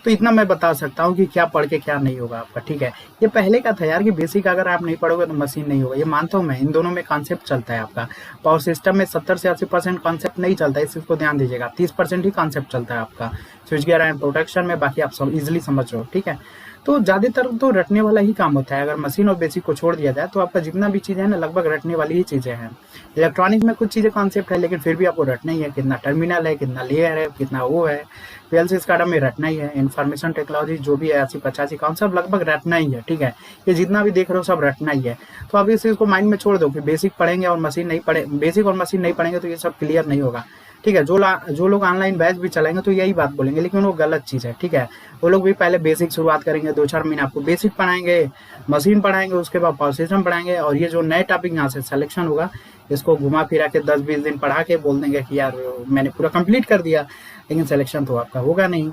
तो इतना मैं बता सकता हूँ कि क्या पढ़ के क्या नहीं होगा आपका, ठीक है। ये पहले का था यार कि बेसिक अगर आप नहीं पढ़ोगे तो मशीन नहीं होगा, ये मानता हूँ मैं। इन दोनों में कॉन्सेप्ट चलता है आपका। पावर सिस्टम में 70 से 80% कॉन्सेप्ट नहीं चलता है, इस चीज़ को ध्यान दीजिएगा। 30% ही कॉन्सेप्ट चलता है आपका स्विच गियर एंड प्रोटेक्शन में, बाकी आप सब इजिली समझ रहे हो, ठीक है। तो ज़्यादातर तो रटने वाला ही काम होता है। अगर मशीन और बेसिक को छोड़ दिया जाए तो आपका जितना भी चीज़ें हैं ना लगभग रटने वाली ही चीज़ें हैं। इलेक्ट्रॉनिक में कुछ चीज़ें कॉन्सेप्ट है, लेकिन फिर भी आपको रटना ही है। कितना टर्मिनल है, कितना लेयर है, कितना वो है, पीएलसी स्काडा में रटना ही है। इन्फॉर्मेशन टेक्नोलॉजी जो भी है 80-85 कॉन्सेप्ट लगभग रटना ही है, ठीक है। ये जितना भी देख रहे हो सब रटना ही है। तो आप इस चीज़ को माइंड में छोड़ दो कि बेसिक पढ़ेंगे और मशीन नहीं पढ़े, बेसिक और मशीन नहीं पढ़ेंगे तो ये सब क्लियर नहीं होगा, ठीक है। जो लोग ऑनलाइन बैच भी चलाएंगे तो यही बात बोलेंगे, लेकिन वो गलत चीज़ है, ठीक है। वो लोग भी पहले बेसिक शुरुआत करेंगे, 2-4 महीने आपको बेसिक पढ़ाएंगे, मशीन पढ़ाएंगे, उसके बाद पावर सिस्टम पढ़ाएंगे, और ये जो नए टॉपिक यहाँ से सिलेक्शन होगा इसको घुमा फिरा के 10-20 दिन पढ़ा के बोल देंगे कि यार मैंने पूरा कंप्लीट कर दिया, लेकिन सिलेक्शन तो आपका होगा नहीं।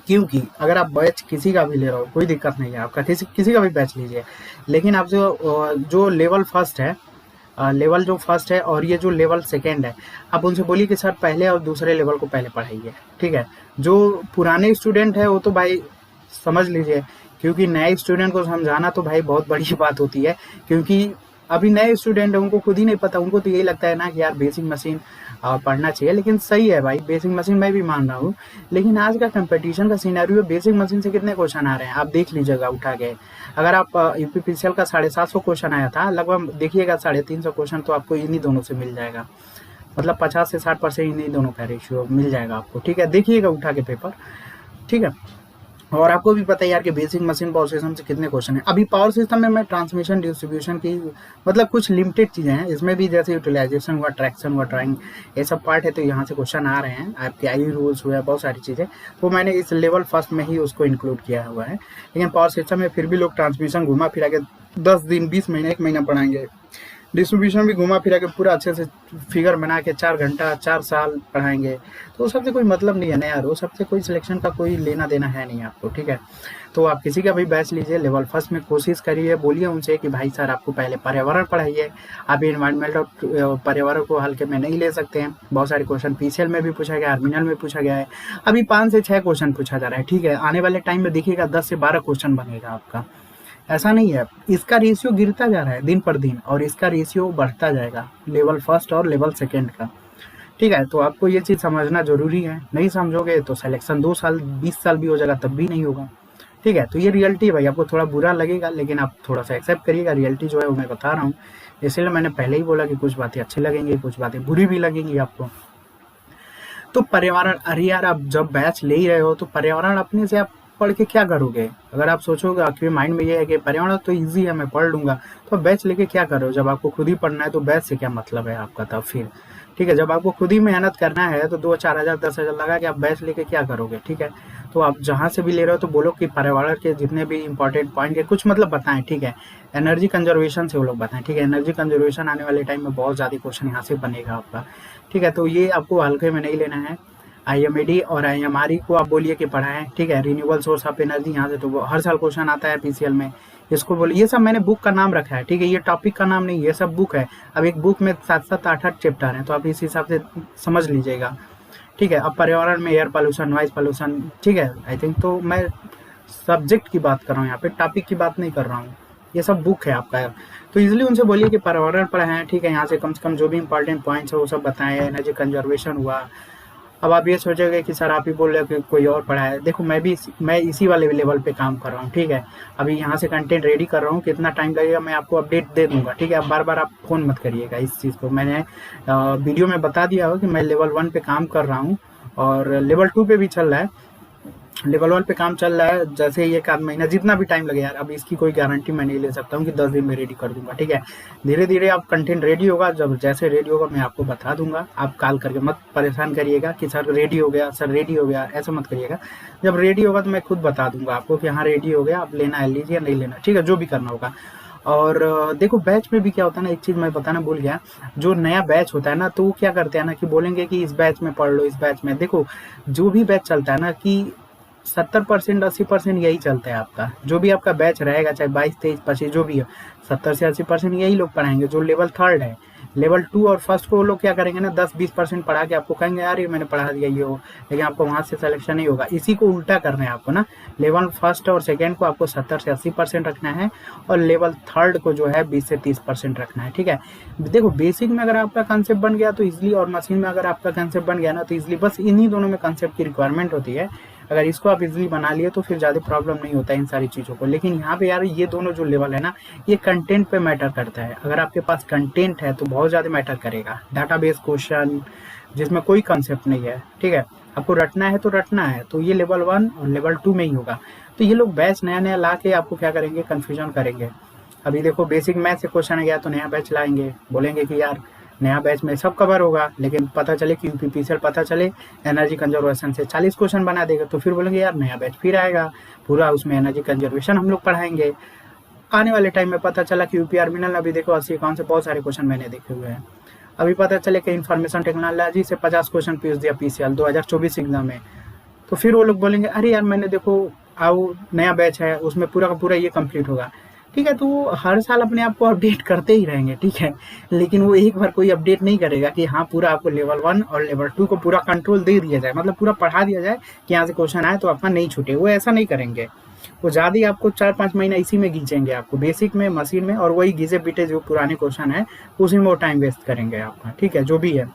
क्योंकि अगर आप बैच किसी का भी ले रहे हो कोई दिक्कत नहीं है, आपका किसी का भी बैच लीजिए, लेकिन आप जो लेवल फर्स्ट है, लेवल जो फर्स्ट है और ये जो लेवल सेकेंड है, आप उनसे बोलिए कि सर पहले और दूसरे लेवल को पहले पढ़ाइए, ठीक है। जो पुराने स्टूडेंट है वो तो भाई समझ लीजिए, क्योंकि नए स्टूडेंट को समझाना तो भाई बहुत बड़ी बात होती है। क्योंकि अभी नए स्टूडेंट है, उनको खुद ही नहीं पता, उनको तो यही लगता है ना कि यार बेसिक मशीन पढ़ना चाहिए। लेकिन सही है भाई, बेसिक मशीन मैं भी मान रहा हूँ, लेकिन आज का कंपटीशन का सिनेरियो बेसिक मशीन से कितने क्वेश्चन आ रहे हैं आप देख लीजिएगा उठा के। अगर आप यूपीपीसीएल का 750 क्वेश्चन आया था, लगभग देखिएगा 350 क्वेश्चन तो आपको इन्हीं दोनों से मिल जाएगा। मतलब 50 से 60% इन्हीं दोनों का रेशियो मिल जाएगा आपको, ठीक है। देखिएगा उठा के पेपर, ठीक है। और आपको भी पता है यार कि बेसिक मशीन पावर सिस्टम से कितने क्वेश्चन है। अभी पावर सिस्टम में मैं ट्रांसमिशन डिस्ट्रीब्यूशन की मतलब कुछ लिमिटेड चीज़ें हैं इसमें भी, जैसे यूटिलाइजेशन हुआ, ट्रैक्शन हुआ, ड्राइंग, ये सब पार्ट है, तो यहाँ से क्वेश्चन आ रहे हैं। आपके आई रूल्स हुए, बहुत सारी चीज़ें, तो मैंने इस लेवल फर्स्ट में ही उसको इंक्लूड किया हुआ है। लेकिन पावर सिस्टम में फिर भी लोग ट्रांसमिशन घुमा फिरा के 10 दिन, 20 महीने, 1 महीना पढ़ाएंगे। डिस्ट्रीब्यूशन भी घुमा फिरा के पूरा अच्छे से फिगर बना के 4 घंटा 4 साल पढ़ाएंगे, तो सबसे कोई मतलब नहीं है ना यार, वो सबसे कोई सिलेक्शन का कोई लेना देना है नहीं आपको, ठीक है। तो आप किसी का भी बैच लीजिए, लेवल फर्स्ट में कोशिश करिए, बोलिए उनसे कि भाई सर आपको पहले पर्यावरण पढ़ाइए, आप इन्वायरमेंट और पर्यावरण को हल्के में नहीं ले सकते हैं। बहुत सारे क्वेश्चन पीसीएल में भी पूछा गया, आर्मिनल में पूछा गया है, अभी 5 से 6 क्वेश्चन पूछा जा रहा है, ठीक है। आने वाले टाइम में देखिएगा 10 से 12 क्वेश्चन बनेगा आपका, ऐसा नहीं है। इसका रेशियो गिरता जा रहा है दिन पर दिन, और इसका रेशियो बढ़ता जाएगा लेवल फर्स्ट और लेवल सेकेंड का, ठीक है। तो आपको ये चीज़ समझना जरूरी है, नहीं समझोगे तो सिलेक्शन 2 साल 20 साल भी हो जाएगा तब भी नहीं होगा, ठीक है। तो ये रियलिटी है भाई, आपको थोड़ा बुरा लगेगा लेकिन आप थोड़ा सा एक्सेप्ट करिएगा, रियलिटी जो है वो मैं बता रहा हूँ। इसलिए मैंने पहले ही बोला कि कुछ बातें अच्छी लगेंगी, कुछ बातें बुरी भी लगेंगी आपको। तो पर्यावरण, अरे यार आप जब बैच ले ही रहे हो तो पर्यावरण अपने से आप पढ़ के क्या करोगे। अगर आप सोचोगे, आपके माइंड में ये है कि पर्यावरण तो इजी है मैं पढ़ लूंगा, तो बैच लेके क्या कर रहे हो। जब आपको खुद ही पढ़ना है तो बैच से क्या मतलब है आपका तब फिर, ठीक है। जब आपको खुद ही मेहनत करना है तो 2-4 हज़ार 10,000 लगा के आप बैच लेके क्या करोगे, ठीक है। तो आप जहाँ से भी ले रहे हो तो बोलो कि पर्यावरण के जितने भी इंपॉर्टेंट पॉइंट है कुछ मतलब बताएं, ठीक है। एनर्जी कंजर्वेशन से वो लोग बताएं, ठीक है। एनर्जी कंजर्वेशन आने वाले टाइम में बहुत ज़्यादा क्वेश्चन यहाँ से बनेगा आपका, ठीक है। तो ये आपको हल्के में नहीं लेना है। आईएमएडी और आईएमआरई को आप बोलिए कि पढ़ाएं, ठीक है। रिन्यूएबल सोर्स ऑफ एनर्जी यहाँ से तो हर साल क्वेश्चन आता है पीसीएल में, इसको बोलिए, ये सब मैंने बुक का नाम रखा है, ठीक है, ये टॉपिक का नाम नहीं, ये सब बुक है। अब एक बुक में 7-7, 8-8 चैप्टर हैं, तो आप इस हिसाब से समझ लीजिएगा, ठीक है। अब पर्यावरण में एयर पॉल्यूशन, नॉइज पॉल्यूशन, ठीक है, आई थिंक तो मैं सब्जेक्ट की बात कर रहा हूँ यहाँ पे, टॉपिक की बात नहीं कर रहा हूँ। ये सब बुक है आपका, तो इजीली उनसे बोलिए कि पर्यावरण पढ़ाएं, ठीक है, यहाँ से कम जो भी इंपॉर्टेंट पॉइंट्स है वो सब बताएं, एनर्जी कंजर्वेशन हुआ। अब आप ये सोचोगे कि सर आप ही बोल रहे हो कि कोई और पढ़ाए, देखो मैं इसी वाले लेवल पे काम कर रहा हूँ, ठीक है। अभी यहाँ से कंटेंट रेडी कर रहा हूँ, कितना टाइम लगेगा मैं आपको अपडेट दे दूंगा, ठीक है। अब बार बार आप फोन मत करिएगा इस चीज़ को, मैंने वीडियो में बता दिया हो कि मैं लेवल 1 पे काम कर रहा हूँ और लेवल 2 पे भी चल रहा है। लेवल 1 पे काम चल रहा है, जैसे ही 1 आध महीना जितना भी टाइम लगे यार, अब इसकी कोई गारंटी मैं नहीं ले सकता हूँ कि 10 दिन में रेडी कर दूंगा, ठीक है। धीरे धीरे आप कंटेंट रेडी होगा, जब जैसे रेडी होगा मैं आपको बता दूंगा। आप कॉल करके मत परेशान करिएगा कि सर रेडी हो गया, सर रेडी हो गया, ऐसा मत करिएगा। जब रेडी होगा तो मैं खुद बता दूंगा आपको कि हाँ रेडी हो गया, आप लेना है लीजिए, नहीं लेना, ठीक है, जो भी करना होगा। और देखो बैच में भी क्या होता है ना, एक चीज़ मैं बताना भूल गया, जो नया बैच होता है ना, तो वो क्या करते हैं ना कि बोलेंगे कि इस बैच में पढ़ लो, इस बैच में। देखो जो भी बैच चलता है ना कि 70% 80% यही चलता है आपका, जो भी आपका बैच रहेगा, चाहे 22, 23, 25 जो भी हो, 70 से 80% यही लोग पढ़ाएंगे। जो लेवल 3 है, लेवल 2 और फर्स्ट को वो लोग क्या करेंगे ना, 10-20% पढ़ा के आपको कहेंगे यार ये मैंने पढ़ा दिया ये हो, लेकिन आपको वहां से सिलेक्शन नहीं होगा। इसी को उल्टा करना है आपको ना, लेवल फर्स्ट और सेकेंड को आपको 70 से 80% रखना है, और लेवल 3 को जो है 20 से 30% रखना है, ठीक है। देखो बेसिक में अगर आपका कंसेप्ट बन गया तो इजिली, और मशीन में अगर आपका कंसेप्ट बन गया ना तो इजिली, बस इन्हीं दोनों में कंसेप्ट की रिक्वायरमेंट होती है। अगर इसको आप इजीली बना लिए तो फिर ज़्यादा प्रॉब्लम नहीं होता है इन सारी चीज़ों को। लेकिन यहाँ पे यार ये दोनों जो लेवल है ना, ये कंटेंट पे मैटर करता है। अगर आपके पास कंटेंट है तो बहुत ज़्यादा मैटर करेगा। डाटाबेस क्वेश्चन जिसमें कोई कंसेप्ट नहीं है, ठीक है, आपको रटना है तो रटना है, तो ये लेवल 1 और लेवल 2 में ही होगा। तो ये लोग बैच नया नया ला के आपको क्या करेंगे, कन्फ्यूजन करेंगे। अभी देखो बेसिक मैथ से क्वेश्चन आ गया तो नया बैच लाएंगे, बोलेंगे कि यार नया बैच में सब कवर होगा, लेकिन पता चले कि यूपीपीसीएल पता चले एनर्जी कंजर्वेशन से 40 क्वेश्चन बना देगा, तो फिर बोलेंगे यार नया बैच फिर आएगा, पूरा उसमें एनर्जी कंजर्वेशन हम लोग पढ़ाएंगे। आने वाले टाइम में पता चला कि यूपी आर्मिनल, अभी देखो 80 अकाउंट से बहुत सारे क्वेश्चन मैंने देखे हुए हैं। अभी पता चले कि इन्फॉर्मेशन टेक्नोलॉजी से 50 क्वेश्चन पूछ दिया पीसीएल 2024 एग्जाम में, तो फिर वो लोग बोलेंगे अरे यार मैंने देखो आओ नया बैच है उसमें पूरा का पूरा ये कंप्लीट होगा, ठीक है। तो वो हर साल अपने आप को अपडेट करते ही रहेंगे, ठीक है, लेकिन वो एक बार कोई अपडेट नहीं करेगा कि हाँ पूरा आपको लेवल 1 और लेवल 2 को पूरा कंट्रोल दे दिया जाए, मतलब पूरा पढ़ा दिया जाए कि यहाँ से क्वेश्चन आए तो आपका नहीं छूटे। वो ऐसा नहीं करेंगे, वो ज़्यादा ही आपको 4-5 महीना इसी में घींचेंगे, आपको बेसिक में, मशीन में, और वही घिसे पीटे जो पुराने क्वेश्चन है उसी में वो टाइम वेस्ट करेंगे आपका, ठीक है, जो भी है।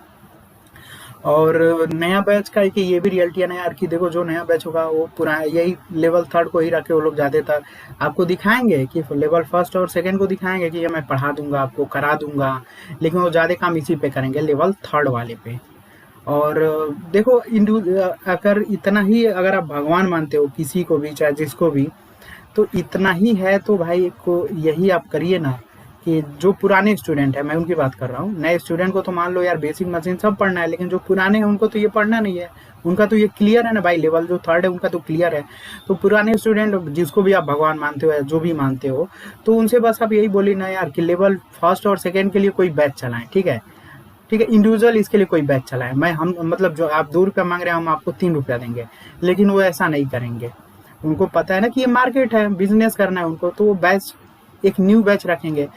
और नया बैच का कि ये भी रियलिटी है ना यार कि देखो जो नया बैच होगा वो पुराना यही लेवल 3 को ही रखे वो लोग ज़्यादातर आपको दिखाएंगे कि लेवल 1 और 2 को दिखाएंगे कि ये मैं पढ़ा दूंगा आपको, करा दूंगा, लेकिन वो ज़्यादा काम इसी पे करेंगे, लेवल 3 वाले पे। और देखो अगर इतना ही अगर आप भगवान मानते हो किसी को भी, चाहे जिसको भी, तो इतना ही है तो भाई को यही आप करिए ना कि जो पुराने स्टूडेंट है, मैं उनकी बात कर रहा हूँ, नए स्टूडेंट को तो मान लो यार बेसिक मशीन सब पढ़ना है, लेकिन जो पुराने हैं उनको तो ये पढ़ना नहीं है, उनका तो ये क्लियर है ना भाई, लेवल जो 3 है उनका तो क्लियर है। तो पुराने स्टूडेंट जिसको भी आप भगवान मानते हो या जो भी मानते हो, तो उनसे बस आप यही बोलिए ना यार कि लेवल 1 और 2 के लिए कोई बैच चलाएं, ठीक है, ठीक है, इंडिविजुअल इसके लिए कोई बैच चलाएं। मैं हम मतलब जो आप 2 रुपया मांग रहे हैं हम आपको 3 रुपया देंगे, लेकिन वो ऐसा नहीं करेंगे। उनको पता है ना कि ये मार्केट है, बिजनेस करना है उनको, तो वो बैच एक न्यू बैच रखेंगे,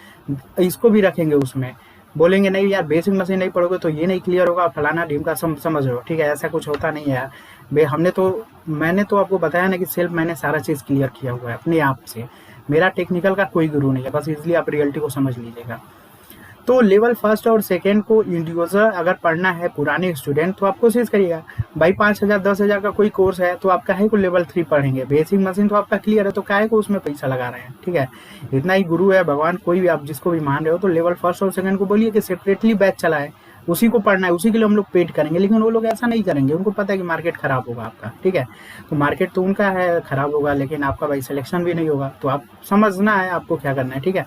इसको भी रखेंगे, उसमें बोलेंगे नहीं यार बेसिक मशीन नहीं पढ़ोगे तो ये नहीं क्लियर होगा, फलाना ढीम का समझ लो, ठीक है। ऐसा कुछ होता नहीं है यार, मैंने तो आपको बताया ना कि सेल्फ मैंने सारा चीज़ क्लियर किया हुआ है अपने आप से, मेरा टेक्निकल का कोई गुरु नहीं है, बस इसलिए आप रियलिटी को समझ लीजिएगा। तो लेवल 1 और 2 को इंडिविजुअल अगर पढ़ना है पुराने स्टूडेंट तो आप कोशिश करिएगा भाई, 5,000 10,000 का कोई कोर्स है तो आप काहे को लेवल 3 पढ़ेंगे, बेसिक मशीन तो आपका क्लियर है तो काहे को उसमें पैसा लगा रहे हैं, ठीक है। इतना ही गुरु है भगवान, कोई भी आप जिसको भी मान रहे हो, तो लेवल 1 और 2 को बोलिए कि सेपरेटली बैच चलाए, उसी को पढ़ना है, उसी के लिए हम लोग पेड करेंगे। लेकिन वो लोग ऐसा नहीं करेंगे, उनको पता है कि मार्केट खराब होगा आपका, ठीक है। तो मार्केट तो उनका है खराब होगा, लेकिन आपका भाई सिलेक्शन भी नहीं होगा, तो आप समझना है आपको क्या करना है, ठीक है।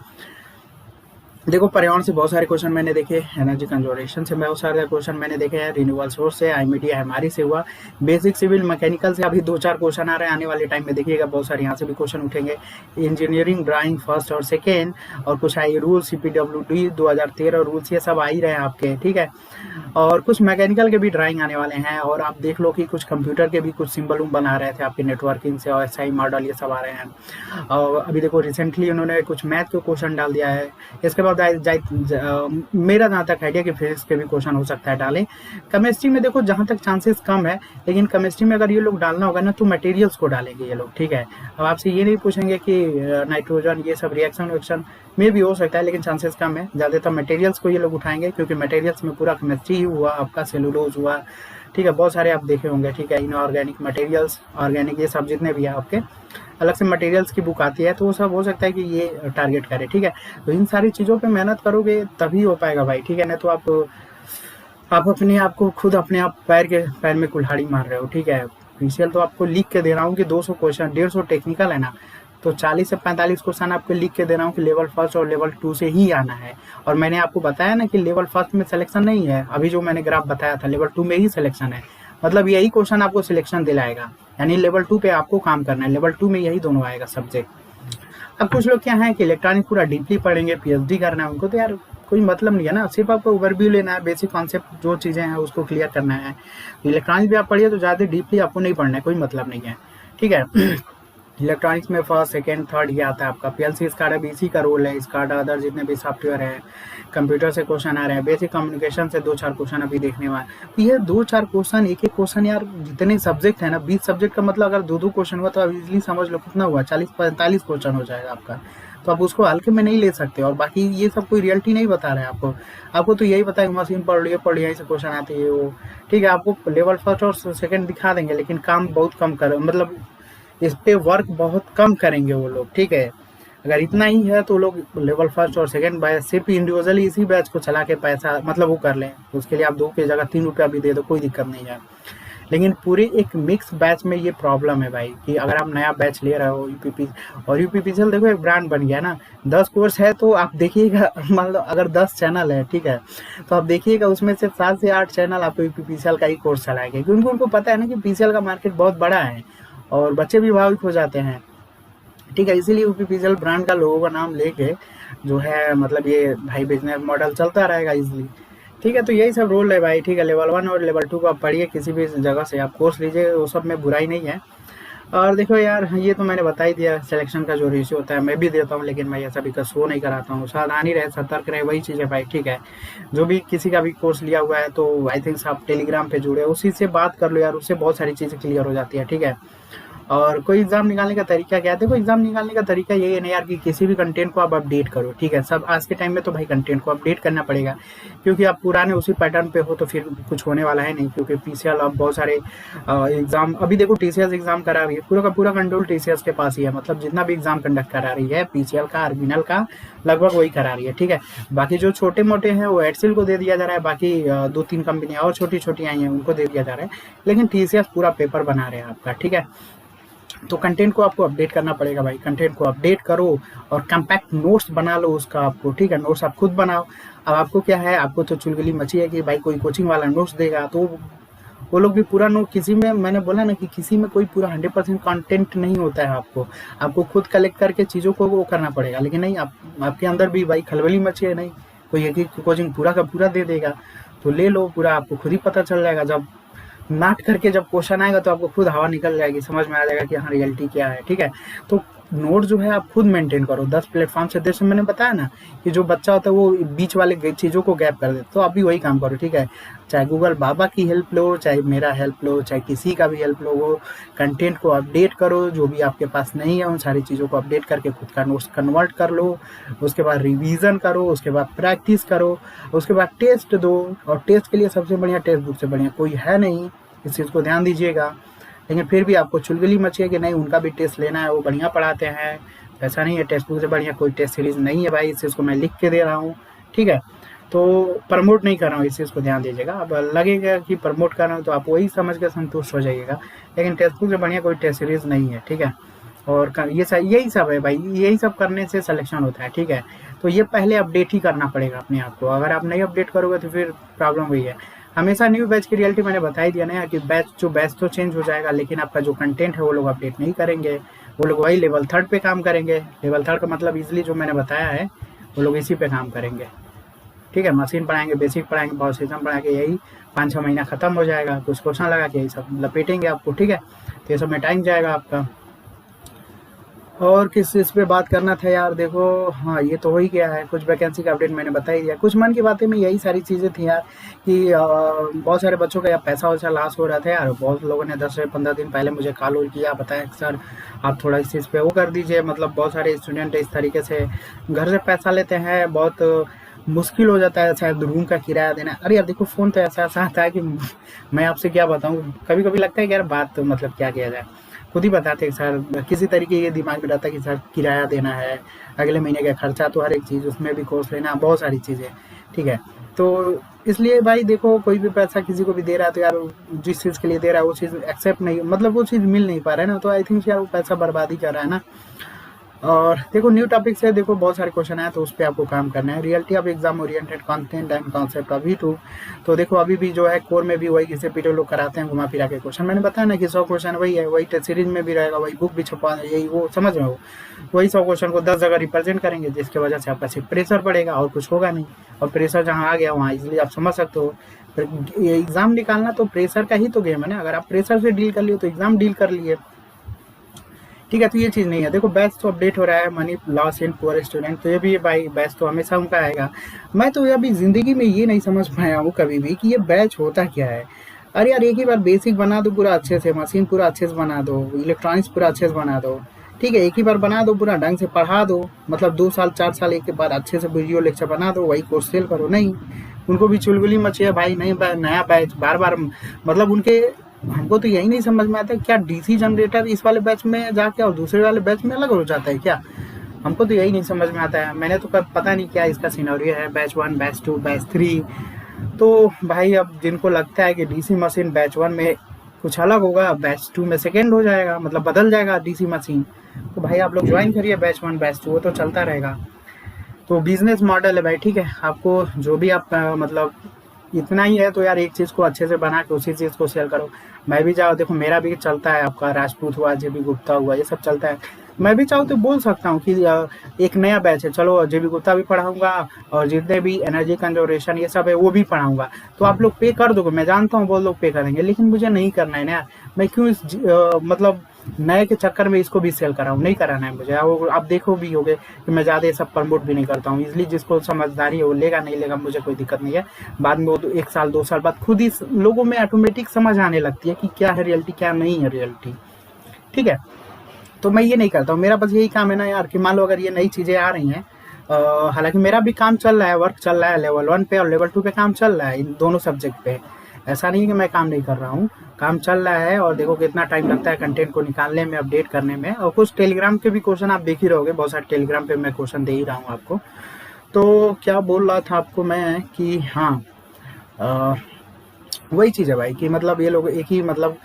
देखो पर्यावरण से बहुत सारे क्वेश्चन मैंने देखे, एनर्जी कंजर्वेशन से बहुत सारे क्वेश्चन मैंने देखे हैं, रिन्यूएबल सोर्स से, आई मीडिया हमारी से हुआ, बेसिक सिविल मैकेनिकल से अभी 2-4 क्वेश्चन आ रहे हैं, आने वाले टाइम में देखिएगा बहुत सारे यहाँ से भी क्वेश्चन उठेंगे, इंजीनियरिंग ड्राइंग फर्स्ट और सेकेंड, और कुछ आई रूल CPWD 2013 रूल्स, ये सब आ ही रहे हैं आपके, ठीक है। और कुछ मैकेनिकल के भी ड्राइंग आने वाले हैं, और आप देख लो कि कुछ कंप्यूटर के भी कुछ सिंबल बना रहे थे आपके नेटवर्किंग से, और SI मॉडल ये सब आ रहे हैं। और अभी देखो रिसेंटली उन्होंने कुछ मैथ के क्वेश्चन डाल दिया है। इसके बाद मेरा जहाँ तक आइडिया कि फिजिक्स के भी क्वेश्चन हो सकता है डालें। केमिस्ट्री में देखो जहाँ तक चांसेस कम है, लेकिन केमिस्ट्री में अगर ये लोग डालना होगा ना तो मटेरियल्स को डालेंगे ये लोग, ठीक है। अब आपसे ये नहीं पूछेंगे कि नाइट्रोजन ये सब रिएक्शन वेक्शन में भी हो सकता है, लेकिन चांसेस कम है, ज़्यादातर मटेरियल्स को ये लोग उठाएंगे, क्योंकि मटेरियल्स में पूरा केमिस्ट्री ही हुआ, आपका सेलुलोज हुआ, ठीक है, बहुत सारे आप देखे होंगे, ठीक है, इनऑर्गेनिक मटेरियल्स, ऑर्गेनिक, ये सब जितने भी है आपके अलग से मटेरियल्स की बुक आती है, तो वो सब हो सकता है कि ये टारगेट करे, ठीक है। तो इन सारी चीज़ों पे मेहनत करोगे तभी हो पाएगा भाई, ठीक है, ना तो आप अपने आप को खुद अपने आप पैर में कुल्हाड़ी मार रहे हो, ठीक है। पीसीएल तो आपको लिख के दे रहा हूँ कि 200 क्वेश्चन, 150 टेक्निकल है ना, तो 40 से 45 क्वेश्चन आपको लिख के दे रहा हूँ कि लेवल फर्स्ट और लेवल 2 से ही आना है। और मैंने आपको बताया ना कि लेवल फर्स्ट में सिलेक्शन नहीं है, अभी जो मैंने ग्राफ बताया था लेवल 2 में ही सिलेक्शन है, मतलब यही क्वेश्चन आपको सिलेक्शन दिलाएगा, यानी लेवल 2 पे आपको काम करना है, लेवल 2 में यही दोनों आएगा सब्जेक्ट। अब कुछ लोग क्या है कि इलेक्ट्रॉनिक पूरा डीपली पढ़ेंगे, PhD करना है उनको, तो यार कोई मतलब नहीं है ना, सिर्फ आपको ओवरव्यू लेना है, बेसिक कॉन्सेप्ट जो चीज़ें हैं उसको क्लियर करना है। इलेक्ट्रॉनिक्स भी आप पढ़िए तो ज़्यादा डीपली आपको नहीं पढ़ना है, कोई मतलब नहीं है, ठीक है। इलेक्ट्रॉनिक्स में फर्स्ट सेकंड थर्ड ये आता है आपका, PLC स्काडा BC का रोल है, स्काडा अदर जितने भी सॉफ्टवेयर है, कंप्यूटर से क्वेश्चन आ रहे हैं, बेसिक कम्युनिकेशन से 2-4 क्वेश्चन अभी देखने वाले। तो ये 2-4 क्वेश्चन, एक क्वेश्चन यार, जितने सब्जेक्ट है ना, 20 सब्जेक्ट का मतलब अगर 2-2 क्वेश्चन हुआ तो आप इजिली समझ लो कितना हुआ, 40-45 क्वेश्चन हो जाएगा आपका। तो आप उसको हल्के में नहीं ले सकते, और बाकी ये सब कोई रियलिटी नहीं बता रहा है आपको तो यही बताया मशीन पढ़ लिया यहीं से क्वेश्चन आते हैं वो, ठीक है। आपको लेवल फर्स्ट और सेकंड दिखा देंगे, लेकिन काम बहुत कम कर, मतलब इस पे वर्क बहुत कम करेंगे वो लोग, ठीक है। अगर इतना ही है तो लोग लेवल फर्स्ट और सेकंड बैच सिर्फ इंडिविजुअली इसी बैच को चला के पैसा मतलब वो कर लें, तो उसके लिए आप 2 की जगह 3 रुपया भी दे दो, कोई दिक्कत नहीं है। लेकिन पूरे एक मिक्स बैच में ये प्रॉब्लम है भाई, कि अगर आप नया बैच ले रहे हो यूपीपी, और यूपीपीसीएल देखो एक ब्रांड बन गया ना, 10 कोर्स है तो आप देखिएगा, मान लो अगर 10 चैनल है, ठीक है, तो आप देखिएगा उसमें से 7 से 8 चैनल आपको यूपीपीसीएल का ही कोर्स चलाएंगे, क्योंकि उनको पता है ना कि पीसीएल का मार्केट बहुत बड़ा है और बच्चे भी भावुक हो जाते हैं, ठीक है। इसीलिए यूपीपीसीएल ब्रांड का लोगों का नाम लेके जो है, मतलब ये भाई बिजनेस मॉडल चलता रहेगा इजीली, ठीक है। तो यही सब रोल है भाई, ठीक है। लेवल 1 और लेवल 2 को आप पढ़िए, किसी भी जगह से आप कोर्स लीजिए, वो सब में बुराई नहीं है। और देखो यार, ये तो मैंने बता ही दिया, सिलेक्शन का जो रेशियो होता है मैं भी देता हूँ, लेकिन मैं ऐसा भी शो नहीं कराता हूँ, सावधानी रहे, सतर्क रहे, वही चीज़ है भाई, ठीक है। जो भी किसी का भी कोर्स लिया हुआ है तो आई थिंक आप टेलीग्राम पे जुड़े, उसी से बात कर लो यार, उससे बहुत सारी चीज़ें क्लियर हो जाती है, ठीक है। और कोई एग्जाम निकालने का तरीका क्या है, देखो एग्जाम निकालने का तरीका यही है ना यार, कि किसी भी कंटेंट को आप अपडेट करो, ठीक है। सब आज के टाइम में तो भाई कंटेंट को अपडेट करना पड़ेगा, क्योंकि आप पुराने उसी पैटर्न पे हो तो फिर कुछ होने वाला है नहीं, क्योंकि पीसीएल अब बहुत सारे एग्जाम, अभी देखो टीसीएस एग्जाम करा रही है, पूरा का पूरा कंट्रोल टीसीएस के पास ही है, मतलब जितना भी एग्जाम कंडक्ट करा रही है पीसीएल का, आर्बिनल का, लगभग वही करा रही है, ठीक है। बाकी जो छोटे मोटे हैं वो एडसिल को दे दिया जा रहा है, बाकी 2-3 कंपनियां और छोटी छोटी आई हैं उनको दे दिया जा रहा है, लेकिन टीसीएस पूरा पेपर बना रहे हैं आपका, ठीक है। तो कंटेंट को आपको अपडेट करना पड़ेगा भाई, कंटेंट को अपडेट करो और कम्पैक्ट नोट्स बना लो उसका आपको, ठीक है। नोट्स आप खुद बनाओ। अब आपको क्या है, आपको तो चुलगली मची है कि भाई कोई कोचिंग वाला नोट्स देगा, तो वो लोग भी पूरा नोट, किसी में मैंने बोला ना कि किसी में कोई पूरा 100% कंटेंट नहीं होता है, आपको खुद कलेक्ट करके चीज़ों को वो करना पड़ेगा, लेकिन नहीं, आपके अंदर भी भाई खलबली मची है, नहीं कोई एक ही कोचिंग पूरा का पूरा दे देगा, तो ले लो पूरा, आपको खुद ही पता चल जाएगा, जब नाट करके जब क्वेश्चन आएगा तो आपको खुद हवा निकल जाएगी, समझ में आ जाएगा कि हाँ रियलिटी क्या है, ठीक है। तो नोट जो है आप खुद मेंटेन करो, 10 प्लेटफॉर्म से, जैसे मैंने बताया ना कि जो बच्चा होता है वो बीच वाले चीज़ों को गैप कर देता, तो आप भी वही काम करो, ठीक है। चाहे गूगल बाबा की हेल्प लो, चाहे मेरा हेल्प लो, चाहे किसी का भी हेल्प लो, वो कंटेंट को अपडेट करो, जो भी आपके पास नहीं है उन सारी चीज़ों को अपडेट करके खुद का नोट्स कन्वर्ट कर लो, उसके बाद रिवीजन करो, उसके बाद प्रैक्टिस करो, उसके बाद टेस्ट दो, और टेस्ट के लिए सबसे बढ़िया टेक्स्ट बुक से बढ़िया कोई है नहीं, इस चीज़ को ध्यान दीजिएगा। लेकिन फिर भी आपको चुलगली मची है कि नहीं उनका भी टेस्ट लेना है, वो बढ़िया पढ़ाते हैं, ऐसा नहीं है, टेक्स्ट बुक से बढ़िया कोई टेस्ट सीरीज नहीं है भाई, इस चीज़ को मैं लिख के दे रहा हूँ, ठीक है। तो प्रमोट नहीं कर रहा हूँ, इस चीज़ को ध्यान दीजिएगा। अब लगेगा कि प्रमोट कर रहा हूँ तो आप वही समझ के संतुष्ट हो जाइएगा, लेकिन टेक्स्ट बुक से बढ़िया कोई टेस्ट सीरीज नहीं है, ठीक है। और यही सब है भाई, यही सब करने से सिलेक्शन होता है, ठीक है। तो ये पहले अपडेट ही करना पड़ेगा अपने आप को, अगर आप नहीं अपडेट करोगे तो फिर प्रॉब्लम हुई है। हमेशा न्यू बैच की रियलिटी मैंने बता ही दिया ना यार, कि बैच तो चेंज हो जाएगा, लेकिन आपका जो कंटेंट है वो लोग अपडेट नहीं करेंगे। वो लोग वही लेवल 3 पे काम करेंगे। लेवल 3 का मतलब इजली जो मैंने बताया है, वो लोग इसी पे काम करेंगे, ठीक है। मशीन पढ़ाएंगे, बेसिक पढ़ाएंगे, पावर सिस्टम पढ़ाएंगे, यही 5-6 महीना खत्म हो जाएगा। कुछ क्वेश्चन लगा के यही सब लपेटेंगे आपको, ठीक है। तो ये सब में टाइम जाएगा आपका। और किस चीज़ पे बात करना था यार, देखो हाँ ये तो हो ही गया है, कुछ वैकेंसी का अपडेट मैंने बता ही दिया। कुछ मन की बातें में यही सारी चीज़ें थी यार, कि बहुत सारे बच्चों का यार पैसा वैसा लॉस हो रहा था यार। बहुत लोगों ने 10 से 15 दिन पहले मुझे कॉल वॉल किया, बताया कि सर आप थोड़ा इस चीज़ पे वो कर दीजिए। मतलब बहुत सारे स्टूडेंट इस तरीके से घर से पैसा लेते हैं, बहुत मुश्किल हो जाता है शायद रूम का किराया देना। अरे यार देखो, फ़ोन तो ऐसा ऐसा आता है कि मैं आपसे क्या बताऊँ, कभी कभी लगता है कि यार बात तो मतलब क्या किया जाए। खुद ही बताते हैं सर, किसी तरीके ये दिमाग में रहता है कि सर किराया देना है, अगले महीने का खर्चा, तो हर एक चीज़ उसमें भी कोर्स लेना, बहुत सारी चीज़ें, ठीक है। तो इसलिए भाई देखो, कोई भी पैसा किसी को भी दे रहा है तो यार जिस चीज़ के लिए दे रहा है वो चीज़ एक्सेप्ट नहीं, मतलब वो चीज़ मिल नहीं पा रहा है ना, तो आई थिंक यार वो पैसा बर्बाद ही कर रहा है ना। और देखो न्यू टॉपिक से देखो बहुत सारे क्वेश्चन आए, तो उस पर आपको काम करना है। Reality of exam oriented content and concept of YouTube. तो देखो अभी भी जो है कोर में भी वही किसी पीटे लोग कराते हैं घुमा फिरा के क्वेश्चन। मैंने बताया ना कि 100 क्वेश्चन वही है, वही टेस्ट सीरीज में भी रहेगा, वही बुक भी छपा, यही वो समझ रहे हो। वही 100 क्वेश्चन को 10 जगह रिप्रेजेंट करेंगे, जिसकी वजह से आपका सिर्फ प्रेशर पड़ेगा और कुछ होगा नहीं। और प्रेशर जहाँ आ गया वहाँ इजिली आप समझ सकते हो। एग्जाम निकालना तो प्रेशर का ही तो गेम है ना, अगर आप प्रेशर से डील कर लिए तो एग्जाम डील कर लिए, ठीक है। तो ये चीज़ नहीं है। देखो बैच तो अपडेट हो रहा है, money loss in poor student, तो ये भी भाई बैच तो हमेशा उनका आएगा। मैं तो अभी ज़िंदगी में ये नहीं समझ पाया हूँ कभी भी कि ये बैच होता क्या है। अरे यार एक ही बार बेसिक बना दो पूरा अच्छे से, मशीन पूरा अच्छे से बना दो, इलेक्ट्रॉनिक्स पूरा अच्छे से बना दो, ठीक है। एक ही बार बना दो, पूरा ढंग से पढ़ा दो, मतलब 2 साल 4 साल एक के बाद अच्छे से वीडियो लेक्चर बना दो, वही कोर्स सेल करो। नहीं, उनको भी चुलबुली मची है भाई, नहीं नया बैच बार बार, मतलब उनके, हमको तो यही नहीं समझ में आता क्या डीसी जनरेटर इस वाले बैच में जाके और दूसरे वाले बैच में अलग हो जाता है क्या। हमको तो यही नहीं समझ में आता है। मैंने तो पता नहीं क्या इसका सिनेरियो है, बैच 1, बैच 2, बैच 3। तो भाई अब जिनको लगता है कि डीसी मशीन बैच 1 में कुछ अलग होगा, बैच 2 में सेकेंड हो जाएगा, मतलब बदल जाएगा डीसी मशीन, तो भाई आप लोग ज्वाइन करिए बैच 1 बैच 2, वो तो चलता रहेगा। तो बिजनेस मॉडल है भाई, ठीक है। आपको जो भी आप मतलब इतना ही है तो यार एक चीज़ को अच्छे से बना के उसी चीज़ को सेल करो। मैं भी जाओ, देखो मेरा भी चलता है, आपका राजपूत हुआ, जेबी गुप्ता हुआ, ये सब चलता है। मैं भी चाहूँ तो बोल सकता हूँ कि एक नया बैच है, चलो जेबी गुप्ता भी पढ़ाऊंगा और जितने भी एनर्जी कंजर्वेशन ये सब है वो भी पढ़ाऊंगा, तो आप लोग पे कर दोगे, मैं जानता हूँ बहुत लोग पे करेंगे, लेकिन मुझे नहीं करना है ना यार। मैं क्यों मतलब नए के चक्कर में इसको भी सेल कराऊँ, नहीं कराना है मुझे। आप देखो भी होगे कि मैं ज़्यादा ये सब प्रमोट भी नहीं करता हूँ, इसलिए जिसको समझदारी है वो लेगा, नहीं लेगा मुझे कोई दिक्कत नहीं है। बाद में वो 1 साल 2 साल बाद खुद ही लोगों में ऑटोमेटिक समझ आने लगती है कि क्या है रियलिटी क्या नहीं है रियलिटी, ठीक है। तो मैं ये नहीं करता हूँ, मेरा बस यही काम है ना यार, कि मान लो अगर ये नई चीज़ें आ रही हैं, हालांकि मेरा भी काम चल रहा है, वर्क चल रहा है, लेवल 1 पे और लेवल 2 पे काम चल रहा है, इन दोनों सब्जेक्ट पे। ऐसा नहीं है कि मैं काम नहीं कर रहा हूँ, काम चल रहा है। और देखो कितना टाइम लगता है कंटेंट को निकालने में, अपडेट करने में। और कुछ टेलीग्राम के भी क्वेश्चन आप देख ही रहोगे, बहुत सारे टेलीग्राम पे मैं क्वेश्चन दे ही रहा हूँ आपको। तो क्या बोल रहा था आपको मैं कि हाँ, वही चीज़ है भाई, कि मतलब ये लोग एक ही मतलब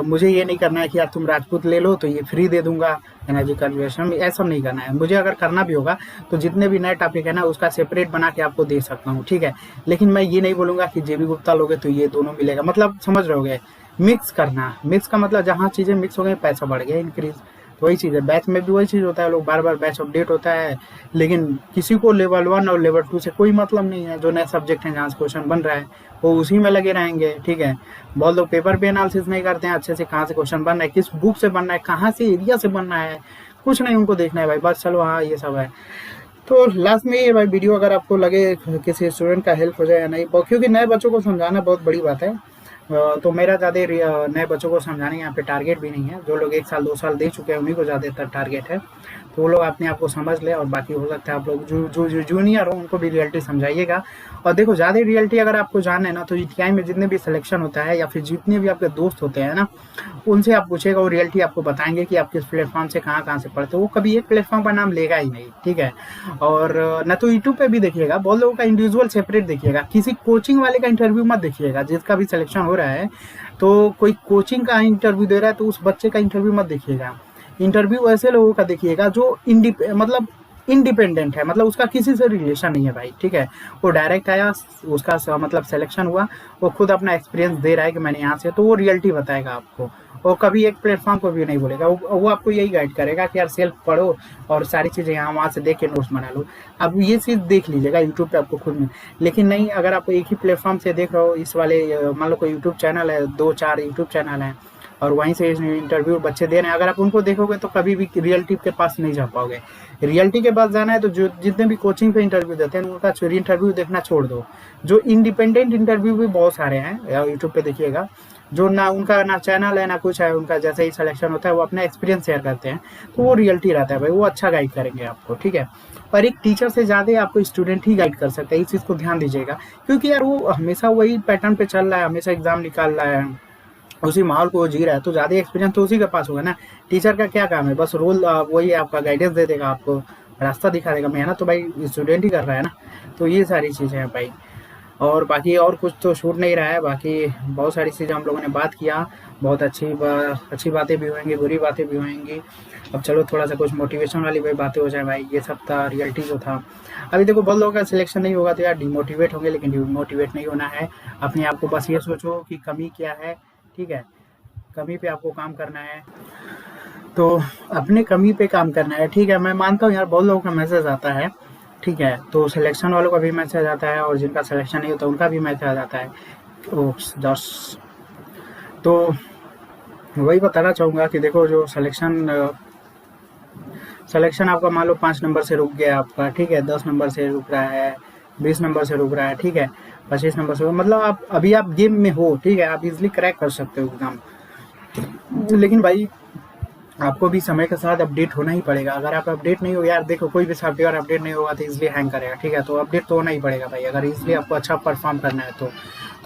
मुझे ये नहीं करना है कि यार तुम राजपूत ले लो तो ये फ्री दे दूंगा एनर्जी कंजर्वेशन में, ऐसा नहीं करना है मुझे। अगर करना भी होगा तो जितने भी नए टॉपिक है ना उसका सेपरेट बना के आपको दे सकता हूँ, ठीक है। लेकिन मैं ये नहीं बोलूँगा कि जेबी गुप्ता लोगे तो ये दोनों मिलेगा, मतलब समझ रहे होगे। मिक्स करना, मिक्स का मतलब जहाँ चीज़ें मिक्स हो गई पैसा बढ़ गया, इंक्रीज। तो वही चीज़ है, बैच में भी वही चीज़ होता है, लोग बार बार बैच अपडेट होता है, लेकिन किसी को लेवल 1 और लेवल 2 से कोई मतलब नहीं है। जो नए सब्जेक्ट हैं जहाँ से क्वेश्चन बन रहा है वो उसी में लगे रहेंगे, ठीक है। बहुत लोग पेपर पे एनालिसिस नहीं करते हैं अच्छे से, कहाँ से क्वेश्चन बन रहा है, किस बुक से बन रहा है, कहाँ से एरिया से बन रहा है, कुछ नहीं उनको देखना है भाई, बस चलो हाँ ये सब है। तो लास्ट में ये भाई वीडियो अगर आपको लगे किसी स्टूडेंट का हेल्प हो जाए या नहीं, क्योंकि नए बच्चों को समझाना बहुत बड़ी बात है। तो मेरा ज़्यादा नए बच्चों को समझाने यहाँ पे टारगेट भी नहीं है। जो लोग 1 साल 2 साल दे चुके हैं उन्हीं को ज़्यादातर टारगेट है, तो वो लोग अपने आप को समझ ले। और बाकी हो सकता है आप लोग जो जूनियर हो उनको भी रियलिटी समझाइएगा। और देखो ज़्यादा रियलिटी अगर आपको जानना है ना, तो ईटीआई में जितने भी सिलेक्शन होता है या फिर जितने भी आपके दोस्त होते हैं ना, उनसे आप पूछेगा, वो रियलिटी आपको बताएंगे कि आप किस प्लेटफॉर्म से कहाँ कहाँ से पढ़ते हो। वो कभी एक प्लेटफॉर्म का नाम लेगा ही नहीं, ठीक है। और न तो यूट्यूब पे भी देखिएगा, बहुत लोगों का इंडिविजुअल सेपरेट देखिएगा, किसी कोचिंग वाले का इंटरव्यू मत देखिएगा। जिसका भी सिलेक्शन हो रहा है तो कोई कोचिंग का इंटरव्यू दे रहा है तो उस बच्चे का इंटरव्यू मत देखिएगा। इंटरव्यू ऐसे लोगों का देखिएगा जो मतलब इंडिपेंडेंट है, मतलब उसका किसी से रिलेशन नहीं है भाई, ठीक है। वो डायरेक्ट आया, उसका मतलब सिलेक्शन हुआ, वो खुद अपना एक्सपीरियंस दे रहा है कि मैंने यहाँ से, तो वो रियलिटी बताएगा आपको। वो कभी एक प्लेटफॉर्म को भी नहीं बोलेगा, वो आपको यही गाइड करेगा कि यार सेल्फ पढ़ो और सारी चीज़ें यहाँ वहाँ से देख के नोट्स बना लो। अब ये चीज़ देख लीजिएगा यूट्यूब पे आपको खुद में। लेकिन नहीं, अगर आप एक ही प्लेटफॉर्म से देख रहे हो, इस वाले मान लो कोई यूट्यूब चैनल है, 2-4 यूट्यूब चैनल हैं और वहीं से इंटरव्यू बच्चे दे रहे हैं, अगर आप उनको देखोगे तो कभी भी रियलिटी के पास नहीं जा पाओगे। रियलिटी के पास जाना है तो जो जितने भी कोचिंग पे इंटरव्यू देते हैं उनका इंटरव्यू देखना छोड़ दो। जो इंडिपेंडेंट इंटरव्यू भी बहुत सारे हैं यूट्यूब पे देखिएगा, जो ना उनका ना चैनल है ना कुछ है, उनका जैसे ही सिलेक्शन होता है वो अपना एक्सपीरियंस शेयर करते हैं, तो वो रियलिटी रहता है भाई, वो अच्छा गाइड करेंगे आपको, ठीक है। और एक टीचर से ज़्यादा आपको स्टूडेंट ही गाइड कर सकता है, इस चीज़ को ध्यान दीजिएगा। क्योंकि यार वो हमेशा वही पैटर्न पे चल रहा है, हमेशा एग्जाम निकाल रहा है, उसी माहौल को वो जी रहा है, तो ज़्यादा एक्सपीरियंस तो उसी के पास होगा ना। टीचर का क्या काम है, बस रोल वही आपका गाइडेंस दे देगा, आपको रास्ता दिखा देगा, मेहनत तो भाई स्टूडेंट ही कर रहा है ना। तो ये सारी चीज़ें हैं भाई, और बाकी और कुछ तो छूट नहीं रहा है। बाकी बहुत सारी चीज़ें हम लोगों ने बात किया, बहुत अच्छी बातें भी होंगी, बुरी बातें भी होंगी। अब चलो थोड़ा सा कुछ मोटिवेशन वाली भी बातें हो जाए भाई, ये सब था रियलिटी जो था। अभी देखो बहुत लोगों का सिलेक्शन नहीं होगा तो यार डिमोटिवेट होंगे, लेकिन डिमोटिवेट नहीं होना है। अपने आप को बस ये सोचो कि कमी क्या है, ठीक है, कमी पे आपको काम करना है, तो अपने कमी पे काम करना है, ठीक है। मैं मानता हूँ यार बहुत लोगों का मैसेज आता है, ठीक है, तो सिलेक्शन वालों का भी मैसेज आता है और जिनका सिलेक्शन नहीं होता उनका भी मैसेज आता है। तो वही बताना चाहूँगा कि देखो जो सिलेक्शन आपका मान लो 5 नंबर से रुक गया आपका, ठीक है, 10 नंबर से रुक रहा है, 20 नंबर से रुक रहा है, ठीक है, 25 नंबर से, मतलब आप गेम में हो, ठीक है, आप इजिली क्रैक कर सकते हो एग्जाम। लेकिन भाई आपको भी समय के साथ अपडेट होना ही पड़ेगा। अगर आप अपडेट नहीं हो, यार देखो कोई भी सॉफ्टवेयर अपडेट नहीं होगा तो इजिली हैंग करेगा, ठीक है, तो अपडेट तो होना ही पड़ेगा भाई। अगर इजिली आपको अच्छा परफॉर्म करना है तो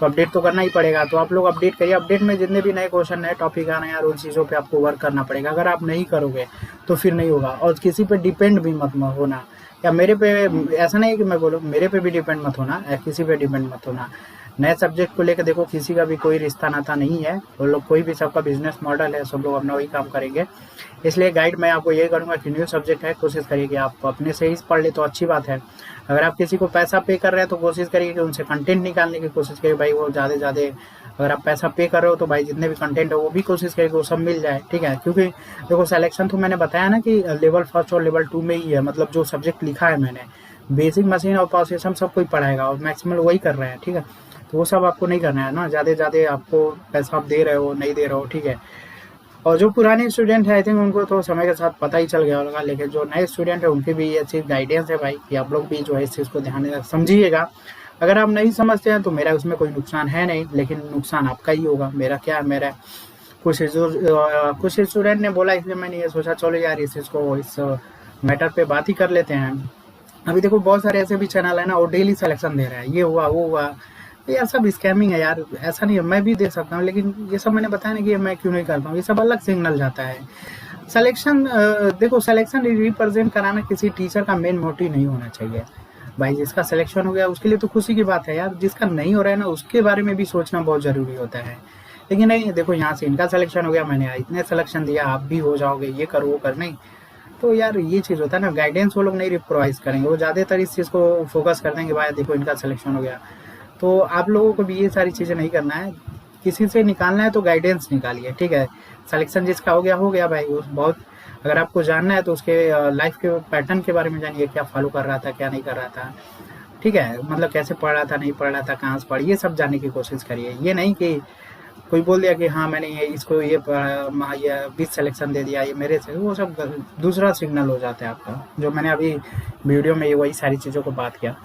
अपडेट तो करना ही पड़ेगा। तो आप लोग अपडेट करिए, अपडेट में जितने भी नए क्वेश्चन नए टॉपिक आ रहे हैं यार उन चीज़ों पे आपको वर्क करना पड़ेगा। अगर आप नहीं करोगे तो फिर नहीं होगा। और किसी पे डिपेंड भी मत होना, या मेरे पे, ऐसा नहीं है कि मैं बोलूँ मेरे पे भी डिपेंड मत होना, या किसी पे डिपेंड मत होना। नए सब्जेक्ट को लेकर देखो किसी का भी कोई रिश्ता नाता नहीं है, वो लोग कोई भी, सबका बिजनेस मॉडल है, सब लोग अपना वही काम करेंगे। इसलिए गाइड मैं आपको यही करूँगा कि न्यू सब्जेक्ट है, कोशिश करिए कि आप अपने से ही पढ़ ले तो अच्छी बात है। अगर आप किसी को पैसा पे कर रहे हैं तो कोशिश करिए कि उनसे कंटेंट निकालने की कोशिश करिए भाई, वो ज़्यादा ज़्यादा। अगर आप पैसा पे कर रहे हो तो भाई जितने भी कंटेंट है वो भी कोशिश करिए कि वो सब मिल जाए, ठीक है। क्योंकि देखो सिलेक्शन तो मैंने बताया ना कि लेवल 1 और लेवल 2 में ही है, मतलब जो सब्जेक्ट लिखा है मैंने, बेसिक मशीन और पावर सिस्टम सब कोई पढ़ाएगा और मैक्सिमम वही कर रहे हैं, ठीक है। तो वो सब आपको नहीं करना है ना, ज़्यादा ज़्यादा आपको पैसा आप दे रहे हो नहीं दे रहे हो, ठीक है। और जो पुराने स्टूडेंट है आई थिंक उनको तो समय के साथ पता ही चल गया होगा, लेकिन जो नए स्टूडेंट है उनकी भी ये चीज़ गाइडेंस है भाई कि आप लोग भी जो है इस चीज़ को ध्यान समझिएगा। अगर आप नहीं समझते हैं तो मेरा उसमें कोई नुकसान है नहीं, लेकिन नुकसान आपका ही होगा। मेरा क्या, मेरा कुछ स्टूडेंट ने बोला, इसलिए मैंने ये सोचा चलो यार इस चीज़ को, इस मैटर पे बात ही कर लेते हैं। अभी देखो बहुत सारे ऐसे भी चैनल है ना, वो डेली सिलेक्शन दे रहे हैं, ये हुआ वो हुआ, तो यार सब स्कैमिंग है यार। ऐसा नहीं है, मैं भी दे सकता हूँ, लेकिन ये सब मैंने बताया ना कि मैं क्यों नहीं करता हूँ, ये सब अलग सिग्नल जाता है। सिलेक्शन देखो सिलेक्शन रिप्रेजेंट कराना किसी टीचर का मेन मोटिव नहीं होना चाहिए भाई। जिसका सिलेक्शन हो गया उसके लिए तो खुशी की बात है यार, जिसका नहीं हो रहा है ना उसके बारे में भी सोचना बहुत ज़रूरी होता है। लेकिन नहीं, देखो यहाँ से इनका सिलेक्शन हो गया, मैंने इतने सिलेक्शन दिया, आप भी हो जाओगे, ये कर वो कर, नहीं। तो यार ये चीज़ होता है ना, गाइडेंस वो लोग नहीं प्रोवाइड करेंगे, वो ज़्यादातर इस चीज़ को फोकस कर देंगे भाई देखो इनका सिलेक्शन हो गया। तो आप लोगों को भी ये सारी चीज़ें नहीं करना है, किसी से निकालना है तो गाइडेंस निकालिए, ठीक है। सिलेक्शन जिसका हो गया भाई, उस बहुत, अगर आपको जानना है तो उसके लाइफ के पैटर्न के बारे में जानिए, क्या फॉलो कर रहा था क्या नहीं कर रहा था, ठीक है, मतलब कैसे पढ़ रहा था नहीं पढ़ रहा था, कहाँ से पढ़, ये सब जानने की कोशिश करिए। ये नहीं कि कोई बोल दिया कि हाँ मैंने ये इसको ये 20 सिलेक्शन दे दिया ये मेरे से, वो सब दूसरा सिग्नल हो जाता है आपका। जो मैंने अभी वीडियो में वही सारी चीज़ों को बात किया।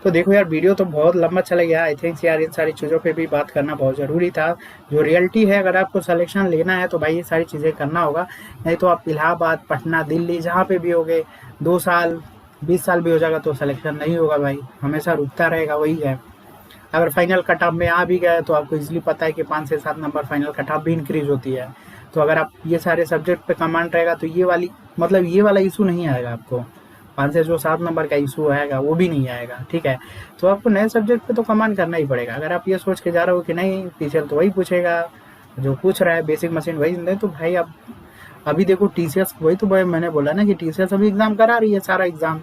तो देखो यार वीडियो तो बहुत लंबा चला गया, आई थिंक यार इन सारी चीज़ों पे भी बात करना बहुत ज़रूरी था। जो रियलिटी है, अगर आपको सिलेक्शन लेना है तो भाई ये सारी चीज़ें करना होगा, नहीं तो आप इलाहाबाद, पटना, दिल्ली जहाँ पे भी होगे 2 साल 20 साल भी हो जाएगा तो सिलेक्शन नहीं होगा भाई, हमेशा रुकता रहेगा, वही है। अगर फाइनल कट ऑफ में आ भी गए तो आपको इजीली पता है कि 5 से 7 नंबर फाइनल कट ऑफ भी इंक्रीज होती है। तो अगर आप ये सारे सब्जेक्ट पे कमांड रहेगा तो ये वाला इशू नहीं आएगा आपको, 5 से जो 7 नंबर का इशू आएगा वो भी नहीं आएगा, ठीक है। तो आपको नए सब्जेक्ट पे तो कमांड करना ही पड़ेगा। अगर आप ये सोच के जा रहे हो कि नहीं टीचर तो वही पूछेगा, जो पूछ रहा है बेसिक मशीन वही, नहीं तो भाई आप अभी देखो टीसीएस, वही तो भाई मैंने बोला ना कि टीसीएस अभी एग्जाम करा रही है सारा एग्जाम,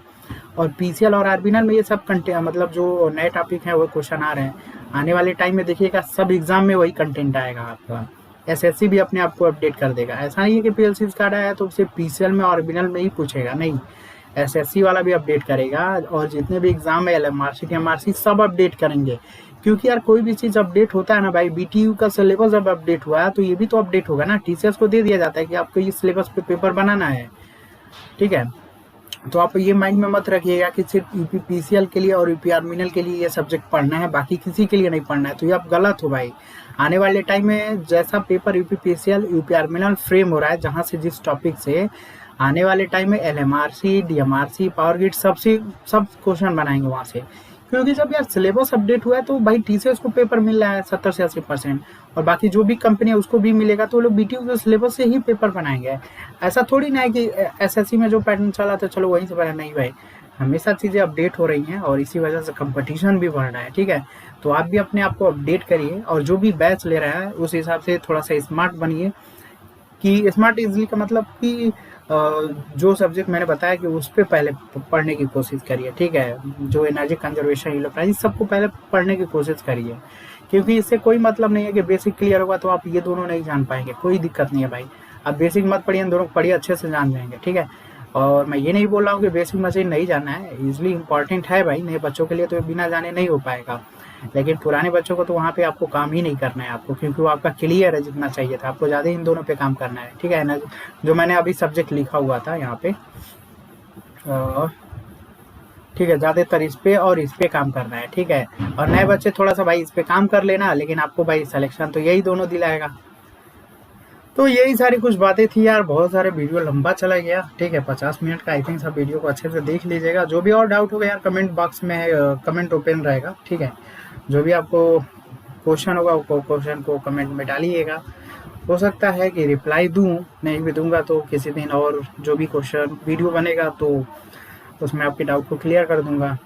और पीसीएल और आरबीएनएल में ये सब कंटेंट, मतलब जो नए टॉपिक हैं वो क्वेश्चन आ रहे हैं। आने वाले टाइम में देखिएगा सब एग्जाम में वही कंटेंट आएगा आपका। एसएससी भी अपने आप को अपडेट कर देगा। ऐसा नहीं है कि पीएलसी कार्ड आया तो सिर्फ पीसीएल में और आरबीएनएल में ही पूछेगा, नहीं, एसएससी वाला भी अपडेट करेगा, और जितने भी एग्जाम है एलएमआरसी टीएमआरसी सब अपडेट करेंगे। क्योंकि यार कोई भी चीज अपडेट होता है ना भाई, बीटीयू का सिलेबस अब अपडेट हुआ है तो ये भी तो अपडेट होगा ना। टीसीएस को दे दिया जाता है कि आपको ये सिलेबस पे पेपर बनाना है, ठीक है। तो आप ये माइंड में मत रखिएगा कि सिर्फ यूपी पीसीएल के लिए और यूपी आर्मिनल के लिए ये सब्जेक्ट पढ़ना है, बाकी किसी के लिए नहीं पढ़ना है, तो ये आप गलत हो भाई। आने वाले टाइम में जैसा पेपर यूपी पीसीएल यूपी आर्मिनल फ्रेम हो रहा है, जहां से जिस टॉपिक से, आने वाले टाइम में एलएमआरसी डीएमआरसी पावर ग्रिड सबसे सब क्वेश्चन बनाएंगे वहां से। क्योंकि जब यार सिलेबस अपडेट हुआ है तो भाई टीसीएस को पेपर मिल रहा है 70 से 80%, और बाकी जो भी कंपनी है उसको भी मिलेगा, तो वो लोग बीटीयू के सिलेबस से ही पेपर बनाएंगे। ऐसा थोड़ी ना है कि एसएससी में जो पैटर्न चला था चलो वहीं से बना, नहीं भाई, हमेशा चीज़ें अपडेट हो रही हैं और इसी वजह से कंपटीशन भी बढ़ रहा है, ठीक है। तो आप भी अपने आप को अपडेट करिए, और जो भी बैच ले रहा है उस हिसाब से थोड़ा सा स्मार्ट बनिए। कि स्मार्ट इजली का मतलब कि जो सब्जेक्ट मैंने बताया कि उस पर पहले पढ़ने की कोशिश करिए, ठीक है। जो एनर्जी कंजर्वेशन, इलेक्ट्रॉनिक्स, सबको पहले पढ़ने की कोशिश करिए, क्योंकि इससे कोई मतलब नहीं है कि बेसिक क्लियर होगा तो आप ये दोनों नहीं जान पाएंगे, कोई दिक्कत नहीं है भाई। आप बेसिक मत पढ़िए, इन दोनों को पढ़िए, अच्छे से जान जाएंगे, ठीक है। और मैं ये नहीं बोल रहा हूँ कि बेसिक मशीन नहीं जानना है, इजली इंपॉर्टेंट है भाई, नए बच्चों के लिए तो बिना जाने नहीं हो पाएगा। लेकिन पुराने बच्चों को तो वहाँ पे आपको काम ही नहीं करना है आपको, क्योंकि वो आपका क्लियर है जितना चाहिए था, आपको ज़्यादा इन दोनों पे काम करना है, ठीक है ना। जो मैंने अभी सब्जेक्ट लिखा हुआ था यहाँ पे, ठीक है, ज़्यादातर इस पे और इस पे काम करना है, ठीक है। और नए बच्चे थोड़ा सा भाई इस पे काम कर लेना, लेकिन आपको भाई सिलेक्शन तो यही दोनों दिलाएगा। तो यही सारी कुछ बातें थी यार, बहुत सारे वीडियो लंबा चला गया, ठीक है, 50 मिनट का। आई थिंक सब वीडियो को अच्छे से देख लीजिएगा। जो भी और डाउट होगा यार कमेंट बॉक्स में कमेंट ओपन रहेगा, ठीक है। जो भी आपको क्वेश्चन होगा वो क्वेश्चन को कमेंट में डालिएगा। हो सकता है कि रिप्लाई दूं, नहीं भी दूंगा तो किसी दिन और जो भी क्वेश्चन वीडियो बनेगा तो उसमें आपके डाउट को क्लियर कर दूंगा।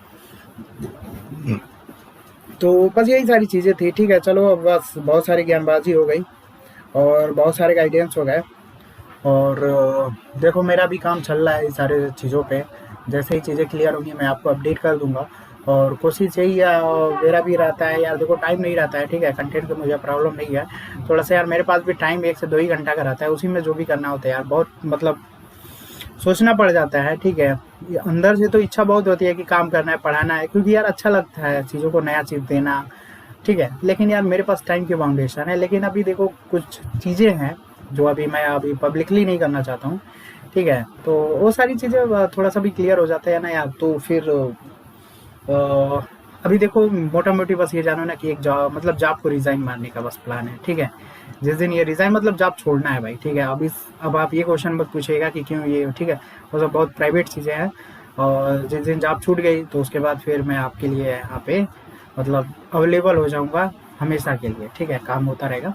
तो बस यही सारी चीज़ें थी, ठीक है। चलो अब बस बहुत सारी ज्ञानबाजी हो गई और बहुत सारे गाइडेंस हो गए, और देखो मेरा भी काम चल रहा है इस सारे चीज़ों पे। जैसे ही चीज़ें क्लियर होंगी मैं आपको अपडेट कर दूंगा। और कोशिश यही है, और मेरा भी रहता है यार, देखो टाइम नहीं रहता है, ठीक है। कंटेंट की मुझे प्रॉब्लम नहीं है, थोड़ा सा यार मेरे पास भी टाइम 1 से 2 ही घंटा का रहता है, उसी में जो भी करना होता है यार बहुत मतलब सोचना पड़ जाता है, ठीक है। अंदर से तो इच्छा बहुत होती है कि काम करना है, पढ़ाना है, क्योंकि यार अच्छा लगता है चीज़ों को नया चीज़ देना, ठीक है। लेकिन यार मेरे पास टाइम की बाउंडेशन है। लेकिन अभी देखो कुछ चीज़ें हैं जो मैं अभी पब्लिकली नहीं करना चाहता हूँ, ठीक है। तो वो सारी चीज़ें थोड़ा सा भी क्लियर हो जाता है ना यार, तो फिर अभी देखो मोटा मोटी बस ये जानो ना कि एक जॉब मतलब जॉब को रिज़ाइन मारने का बस प्लान है, ठीक है। जिस दिन ये रिज़ाइन मतलब जॉब छोड़ना है भाई, ठीक है। अब आप ये क्वेश्चन मत पूछिएगा कि क्यों ये, ठीक है, वो सब बहुत प्राइवेट चीज़ें हैं। और जिस दिन जॉब छूट गई तो उसके बाद फिर मैं आपके लिए यहाँ पे मतलब अवेलेबल हो जाऊँगा हमेशा के लिए, ठीक है। काम होता रहेगा।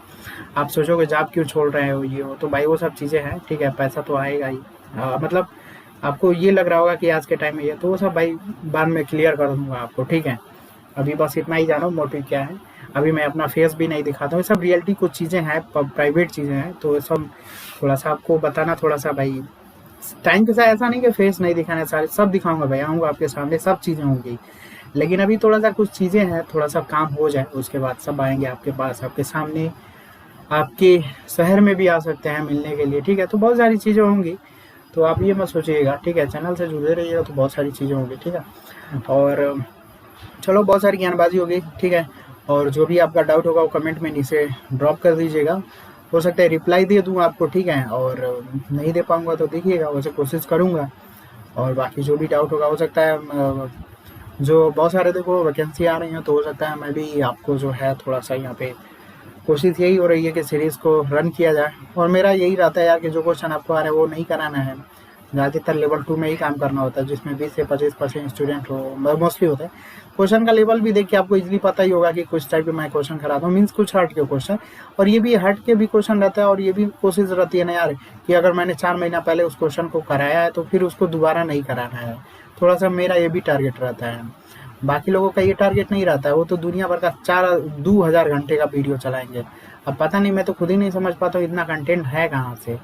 आप सोचोगे जॉब क्यों छोड़ रहे हो ये हो, तो भाई वो सब चीज़ें हैं, ठीक है। पैसा तो आएगा ही, मतलब आपको ये लग रहा होगा कि आज के टाइम में ये, तो वो सब भाई बाद में क्लियर कर दूंगा आपको, ठीक है। अभी बस इतना ही जानो मोटिव क्या है। अभी मैं अपना फेस भी नहीं दिखाता हूँ, ये सब रियलिटी कुछ चीज़ें हैं, प्राइवेट चीज़ें हैं, तो ये सब थोड़ा सा आपको बताना, थोड़ा सा भाई टाइम के साथ ऐसा नहीं कि फेस नहीं दिखाना, सारे सब दिखाऊंगा भाई, आऊँगा आपके सामने, सब चीज़ें होंगी। लेकिन अभी थोड़ा सा कुछ चीज़ें हैं, थोड़ा सा काम हो जाए उसके बाद सब आएंगे आपके पास, आपके सामने, आपके शहर में भी आ सकते हैं मिलने के लिए, ठीक है। तो बहुत सारी चीज़ें होंगी, तो आप ये मत सोचिएगा, ठीक है। चैनल से जुड़े रहिएगा तो बहुत सारी चीज़ें होंगी, ठीक है। और चलो बहुत सारी ज्ञानबाजी होगी, ठीक है। और जो भी आपका डाउट होगा वो कमेंट में नीचे ड्रॉप कर दीजिएगा। हो सकता है रिप्लाई दे दूँ आपको, ठीक है। और नहीं दे पाऊँगा तो देखिएगा, वैसे कोशिश करूँगा। और बाकी जो भी डाउट होगा, हो सकता है जो बहुत सारे देखो वैकेंसी आ रही हैं, तो हो सकता है मैं भी आपको जो है थोड़ा सा यहाँ पे कोशिश यही हो रही है कि सीरीज़ को रन किया जाए। और मेरा यही रहता है यार कि जो क्वेश्चन आपको आ रहे हैं वो नहीं कराना है, ज़्यादातर लेवल 2 में ही काम करना होता है, जिसमें 20 से 25% स्टूडेंट हो, मोस्टली होता है। क्वेश्चन का लेवल भी देख के आपको इजीली पता ही होगा कि कुछ टाइप के मैं क्वेश्चन कराता हूँ, मीन्स कुछ हट के क्वेश्चन, और ये भी हट के भी क्वेश्चन रहता है। और ये भी कोशिश रहती है ना यार कि अगर मैंने 4 महीना पहले उस क्वेश्चन को कराया है तो फिर उसको दोबारा नहीं कराना है, थोड़ा सा मेरा ये भी टारगेट रहता है। बाकी लोगों का ये टारगेट नहीं रहता है, वो तो दुनिया भर का 2000 घंटे का वीडियो चलाएंगे। अब पता नहीं, मैं तो खुद ही नहीं समझ पाता हूँ इतना कंटेंट है कहाँ से।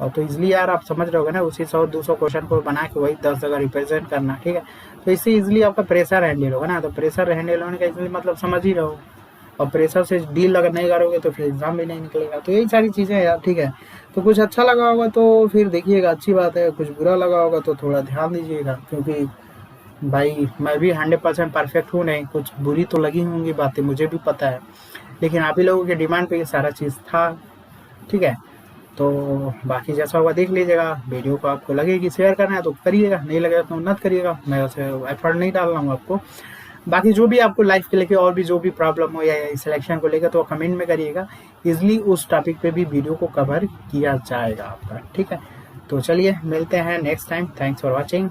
और तो इसलिए यार आप समझ रहे होगे ना, उसी 100-200 क्वेश्चन को बना के वही 10 जगह रिप्रेजेंट करना, ठीक है। तो इससे इजिली आपका प्रेशर हैंडल होगा ना, तो प्रेशर हैंडल होने का इसलिए मतलब समझ ही रहो। और प्रेशर से डील अगर नहीं करोगे तो फिर एग्जाम भी नहीं निकलेगा। तो यही सारी चीज़ें हैं यार, ठीक है। तो कुछ अच्छा लगा होगा तो फिर देखिएगा, अच्छी बात है। कुछ बुरा लगा होगा तो थोड़ा ध्यान दीजिएगा, क्योंकि भाई मैं भी 100% परफेक्ट हूँ नहीं, कुछ बुरी तो लगी होंगी बातें, मुझे भी पता है। लेकिन आप ही लोगों के डिमांड पे ये सारा चीज़ था, ठीक है। तो बाकी जैसा होगा देख लीजिएगा। वीडियो को आपको लगेगी शेयर करना है तो करिएगा, नहीं लगेगा तो मत करिएगा। मैं वैसे एफर्ट नहीं डाल रहा हूँ आपको। बाकी जो भी आपको लाइफ के लेके और भी जो भी प्रॉब्लम हो या सिलेक्शन को लेकर, तो कमेंट में करिएगा। इजली उस टॉपिक पे भी वीडियो को कवर किया जाएगा आपका, ठीक है। तो चलिए मिलते हैं next time. Thanks for watching.